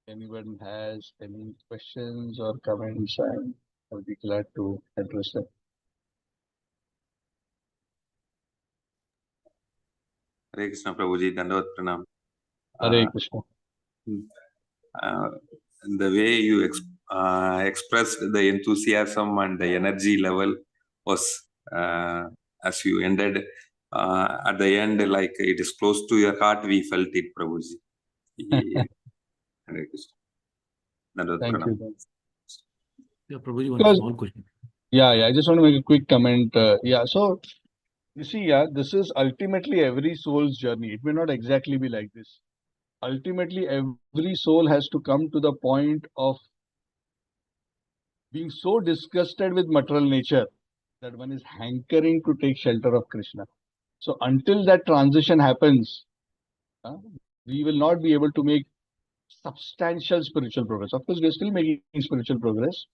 Anyone has any questions or comments, I'll be glad to address them. Hare Krishna Prabhuji, Dandavat Pranam. Hare Krishna. The way you expressed the enthusiasm and the energy level was, as you ended, at the end, like it is close to your heart, we felt it, Prabhuji. Hare Krishna. Dandavat Thank Pranam. you. Yeah, Prabhuji, one Because- small question. Yeah, I just want to make a quick comment. So you see, this is ultimately every soul's journey. It may not exactly be like this. Ultimately, every soul has to come to the point of being so disgusted with material nature that one is hankering to take shelter of Krishna. So until that transition happens, we will not be able to make substantial spiritual progress. Of course, we are still making spiritual progress,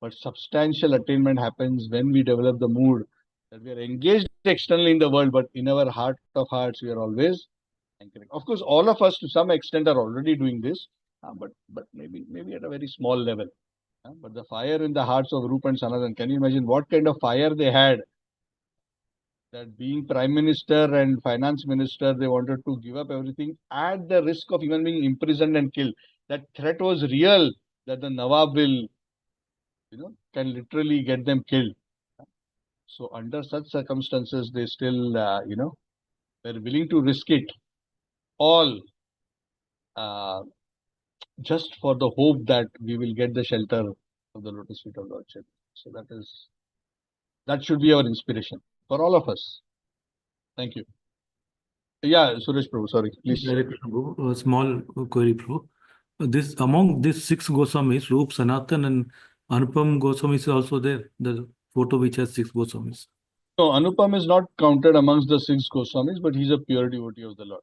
but substantial attainment happens when we develop the mood that we are engaged externally in the world, but in our heart of hearts, we are always anchoring. Of course, all of us to some extent are already doing this, but maybe at a very small level. But the fire in the hearts of Rupa and Sanatan, can you imagine what kind of fire they had? That being Prime Minister and Finance Minister, they wanted to give up everything at the risk of even being imprisoned and killed. That threat was real, that the Nawab will, can literally get them killed. So under such circumstances, they still, they're willing to risk it all just for the hope that we will get the shelter of the lotus feet of Lord Chaitanya. So that should be our inspiration for all of us. Thank you. Yeah, Suresh Prabhu, sorry, please. Hare Krishna, Prabhu. A small query, Prabhu. This among these 6 Goswamis, Rup, Sanatan, and Anupam Goswami is also there. The photo which has 6 Goswamis. No, Anupam is not counted amongst the 6 Goswamis, but he's a pure devotee of the Lord.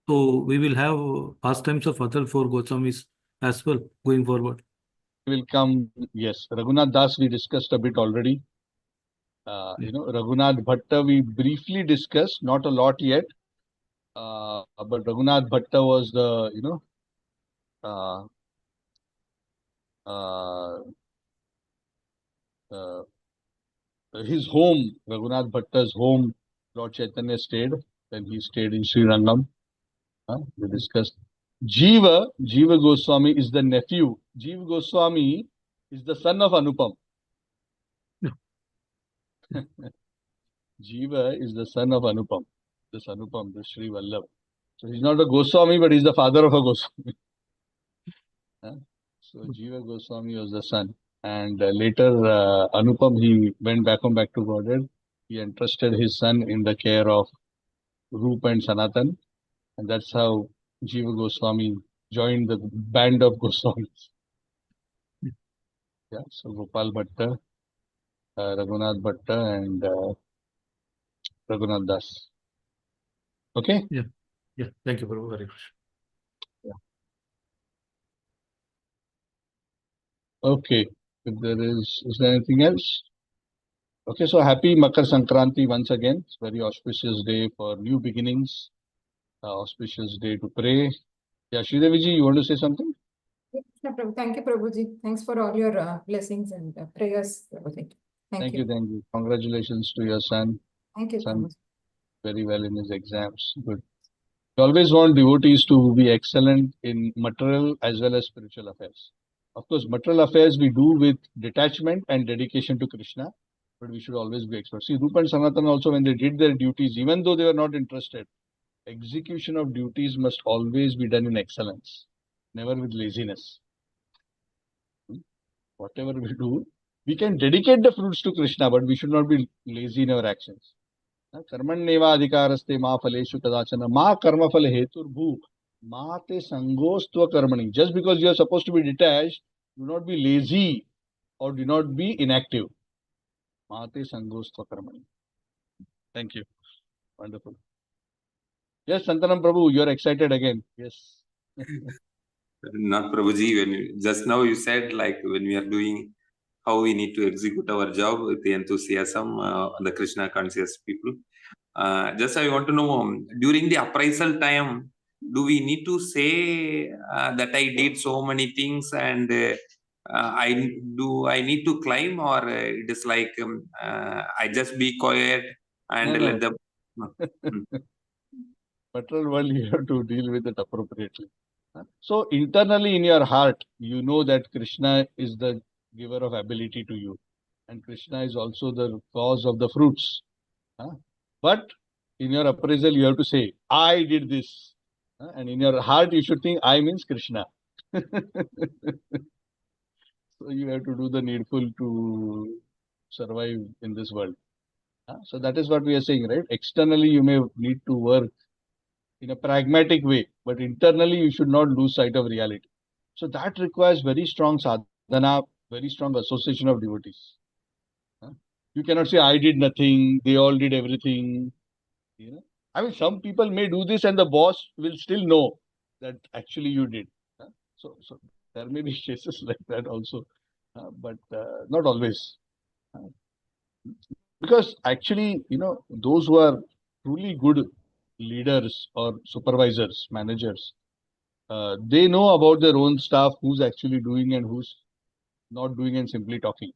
So we will have pastimes of other 4 Goswamis as well going forward. Will come, yes. Raghunath Das we discussed a bit already. Raghunath Bhatta we briefly discussed, not a lot yet. But Raghunath Bhatta was the, his home, Raghunath Bhatta's home, Lord Chaitanya stayed. Then he stayed in Sri Rangam. We discussed. Jiva Goswami is the nephew. Jiva Goswami is the son of Anupam. Jiva is the son of Anupam. This Anupam, this Sri Vallabh. So he's not a Goswami, but he's the father of a Goswami. So Jiva Goswami was the son. And later, Anupam, he went back to Godhead. He entrusted his son in the care of Rupa and Sanatan. And that's how Jiva Goswami joined the band of Goswamis. Yeah, so Gopal Bhatta, Raghunath Bhatta, and Raghunath Das. Okay? Yeah. Thank you, Prabhu. Hare Krishna. Okay. If is there anything else? Okay, so happy Makar Sankranti once again. It's a very auspicious day for new beginnings, auspicious day to pray. Yeah, Srideviji, you want to say something? Krishna Prabhu. Thank you, Prabhuji. Thanks for all your blessings and prayers, Prabhuji. Thank you. Thank you. Congratulations to your son. Thank you, Son Prabhuji. very well in his exams. Good. We always want devotees to be excellent in material as well as spiritual affairs. Of course, material affairs we do with detachment and dedication to Krishna, but we should always be expert. See, Rupa and Sanatana also, when they did their duties, even though they were not interested, execution of duties must always be done in excellence, never with laziness. Whatever we do, we can dedicate the fruits to Krishna, but we should not be lazy in our actions. Karmanneva adhikaraste ma phaleshu kadachana ma karma phale heturбhu ma te sangostva karmani. Just because you are supposed to be detached, do not be lazy or do not be inactive. Ma te sangostva karmani. Thank you. Wonderful. Yes, Santanam Prabhu, you are excited again. Yes. Not Prabhuji, just now you said like when we are doing how we need to execute our job with the enthusiasm, the Krishna conscious people. Just I want to know, during the appraisal time, do we need to say that I did so many things and I need to climb, or it is like I just be quiet and No. let them. Material world, you have to deal with it appropriately. So internally in your heart, you know that Krishna is the giver of ability to you, and Krishna is also the cause of the fruits. But in your appraisal, you have to say, I did this. And in your heart, you should think, I means Krishna. So you have to do the needful to survive in this world. So that is what we are saying, right? Externally, you may need to work in a pragmatic way, but internally, you should not lose sight of reality. So that requires very strong sadhana, very strong association of devotees. You cannot say, I did nothing, they all did everything. I mean, some people may do this and the boss will still know that actually you did. So there may be cases like that also, but not always. Because actually, those who are truly good leaders or supervisors, managers, they know about their own staff, who's actually doing and who's not doing and simply talking.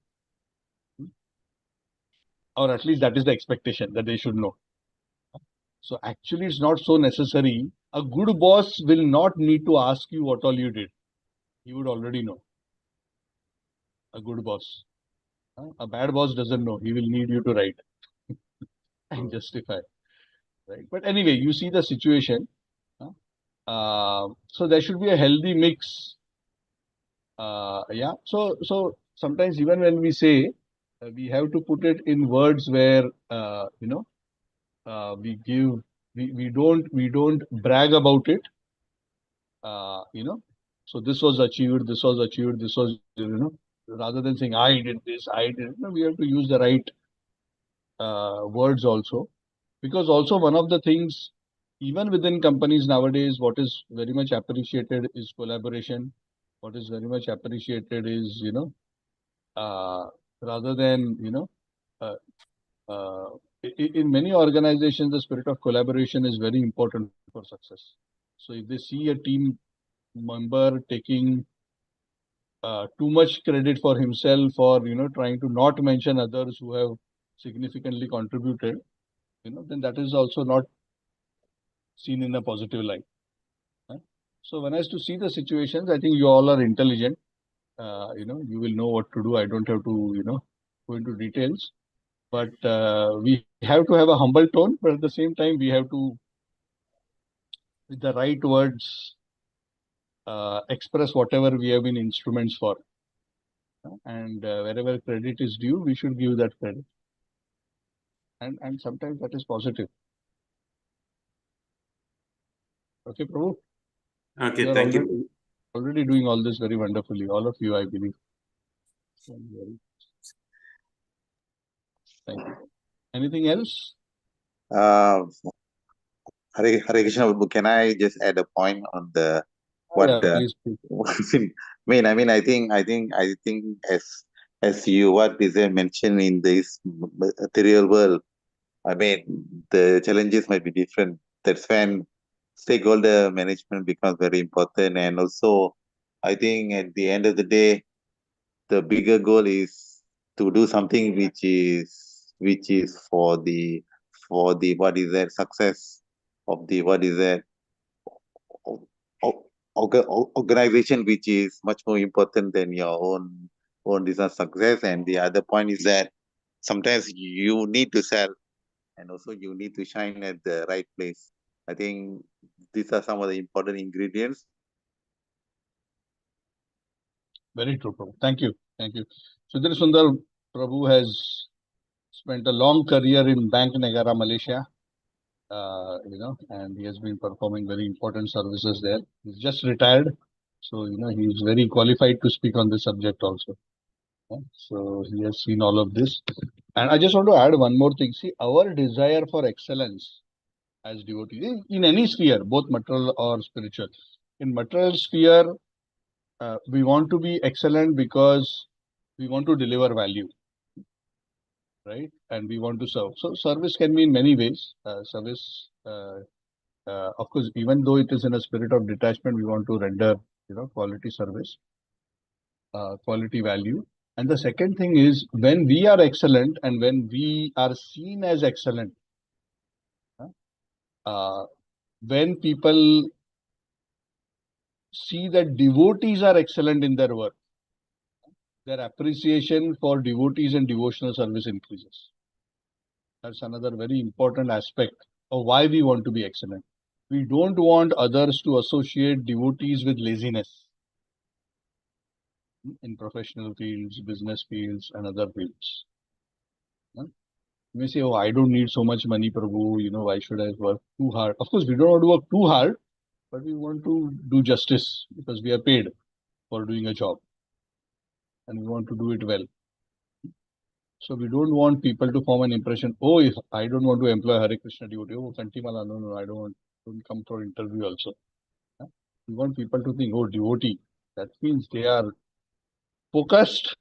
Or at least that is the expectation that they should know. So actually, it's not so necessary. A good boss will not need to ask you what all you did. He would already know. A good boss. A bad boss doesn't know. He will need you to write and justify. Right. But anyway, you see the situation. So there should be a healthy mix. Yeah. So sometimes even when we say, we have to put it in words where we don't brag about it. So this was achieved, rather than saying I did this, I did it. We have to use the right words also, because also one of the things, even within companies nowadays, what is very much appreciated is collaboration. What is very much appreciated is rather than uh, uh, in many organizations, the spirit of collaboration is very important for success. So if they see a team member taking too much credit for himself, or trying to not mention others who have significantly contributed, then that is also not seen in a positive light. So when I have to see the situations, I think you all are intelligent. You will know what to do. I don't have to go into details, but we have to have a humble tone, but at the same time we have to, with the right words, express whatever we have been instruments for. And wherever credit is due, we should give that credit. And sometimes that is positive. Okay, Prabhu? Okay, You are thank you. already doing all this very wonderfully. All of you, I believe. Thank you. Anything else? Hare Krishna, can I just add a point on the what Yeah, the please. I think as you what is mentioned in this material world, the challenges might be different. That's when stakeholder management becomes very important, and also I think at the end of the day, the bigger goal is to do something which is for the what is that success of the what is that o- organization, which is much more important than your own business success. And the other point is that sometimes you need to sell, and also you need to shine at the right place. I think these are some of the important ingredients. Very true, Prabhu. Thank you. Thank you. Sudhir Sundar Prabhu has spent a long career in Bank Negara, Malaysia. And he has been performing very important services there. He's just retired, so he's very qualified to speak on this subject also. So he has seen all of this, and I just want to add one more thing. See, our desire for excellence as devotees in any sphere, both material or spiritual. In material sphere, we want to be excellent because we want to deliver value, right? And we want to serve. So service can be in many ways. Of course, even though it is in a spirit of detachment, we want to render, quality service, quality value. And the second thing is, when we are excellent and when we are seen as excellent, when people see that devotees are excellent in their work, their appreciation for devotees and devotional service increases. That's another very important aspect of why we want to be excellent. We don't want others to associate devotees with laziness in professional fields, business fields, and other fields. You may say, oh, I don't need so much money, Prabhu, why should I work too hard? Of course, we don't want to work too hard, but we want to do justice because we are paid for doing a job and we want to do it well. So we don't want people to form an impression, oh, if I don't want to employ Hare Krishna devotee, oh, Kantimala, no, I don't come for interview also. We want people to think, oh, devotee. That means they are focused,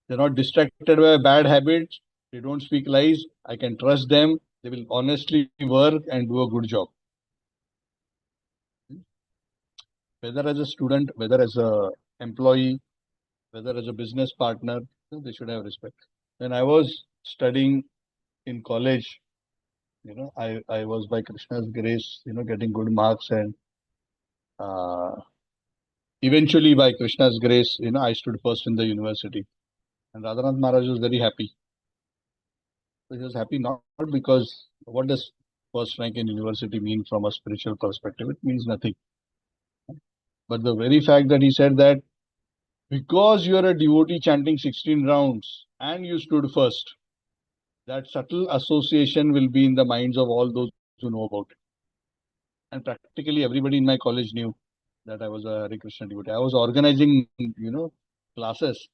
they're not distracted by bad habits, they don't speak lies, I can trust them, they will honestly work and do a good job. Whether as a student, whether as a employee, whether as a business partner, they should have respect. When I was studying in college, I was by Krishna's grace, getting good marks, and eventually by Krishna's grace, I stood first in the university. And Radhanath Maharaj was very happy. So he was happy not because what does first rank in university mean from a spiritual perspective? It means nothing. But the very fact that he said that because you are a devotee chanting 16 rounds and you stood first, that subtle association will be in the minds of all those who know about it. And practically everybody in my college knew that I was a Hare Krishna devotee. I was organizing, classes.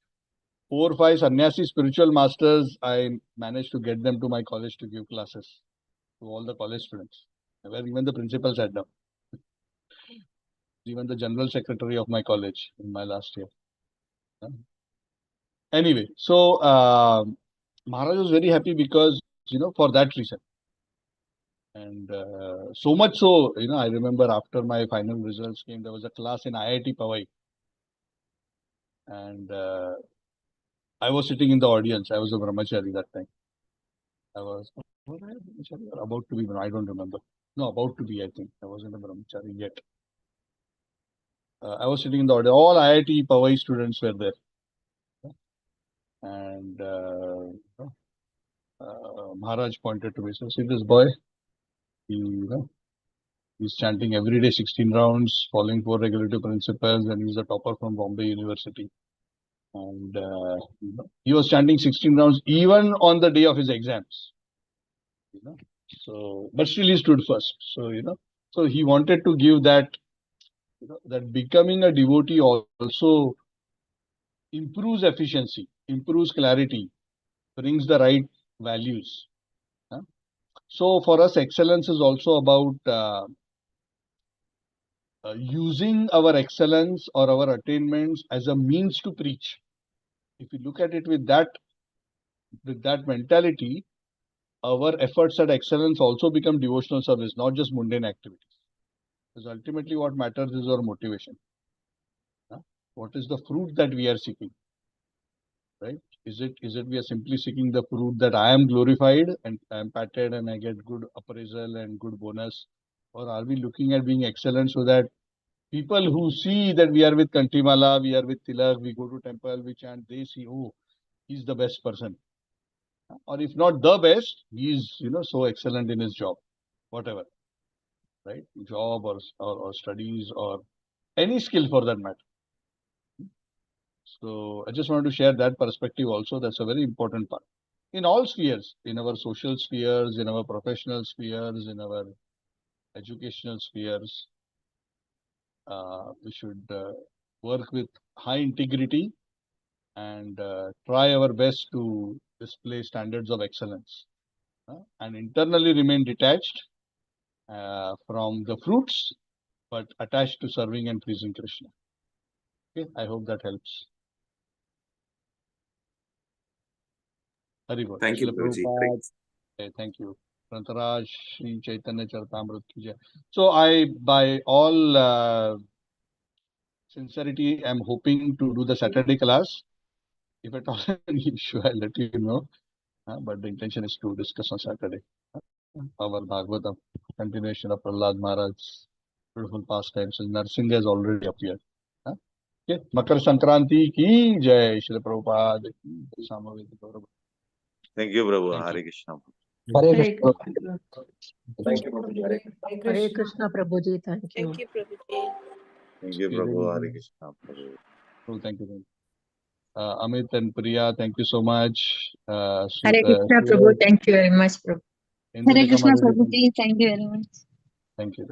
4 or 5 sannyasi spiritual masters, I managed to get them to my college to give classes to all the college students, where even the principal sat down, even the general secretary of my college in my last year. Anyway, so Maharaj was very happy because, for that reason. And so much so, I remember after my final results came, there was a class in IIT Powai. And I was sitting in the audience. I was a brahmachari that time. Was I brahmachari or about to be? I don't remember. No, about to be, I think. I wasn't a brahmachari yet. I was sitting in the audience. All IIT Powai students were there. And Maharaj pointed to me, so see this boy, he's chanting every day 16 rounds, following 4 regulative principles, and he's a topper from Bombay University. And he was chanting 16 rounds even on the day of his exams. So, but still he stood first. So, so he wanted to give that, that becoming a devotee also improves efficiency, improves clarity, brings the right values. So for us, excellence is also about using our excellence or our attainments as a means to preach. If you look at it with that mentality, our efforts at excellence also become devotional service, not just mundane activities. Because ultimately what matters is our motivation. What is the fruit that we are seeking? Right? Is it we are simply seeking the fruit that I am glorified and I am patted and I get good appraisal and good bonus? Or are we looking at being excellent so that people who see that we are with Kantimala, we are with Tilak, we go to temple, we chant, they see, oh, he's the best person. Or if not the best, he is, so excellent in his job, whatever, right? Job or studies or any skill for that matter. So I just wanted to share that perspective also. That's a very important part. In all spheres, in our social spheres, in our professional spheres, in our educational spheres, we should work with high integrity and try our best to display standards of excellence and internally remain detached from the fruits, but attached to serving and pleasing Krishna. Okay, I hope that helps. Hari Bol. Thank you, Srila Prabhuji. Prabhupada. Okay, thank you. Prantaraj, Sri Chaitanya Charitamrita ki jai. So I, by all sincerity, am hoping to do the Saturday class. If at all any issue, I'll let you know. But the intention is to discuss on Saturday. Our Bhagavatam, continuation of Prahlad Maharaj's beautiful pastimes. Narsinga has already appeared. Okay. Makar Sankranti ki jai. Srila Prabhupada. Thank you, Prabhu. Thank you. Hare Krishna. Hare Hare Krishna. Krishna. Thank you. Prabhuji. Hare Hare Krishna. Krishna, Prabhuji. Thank you. Thank you, Prabhuji. Thank you, Prabhu. Hare Krishna. Prabhu. Oh, thank you. Amit and Priya, thank you so much. Hare Krishna Prabhu, thank you very much, Prabhu. Hare Krishna Prabhuji, thank you very much. Thank you.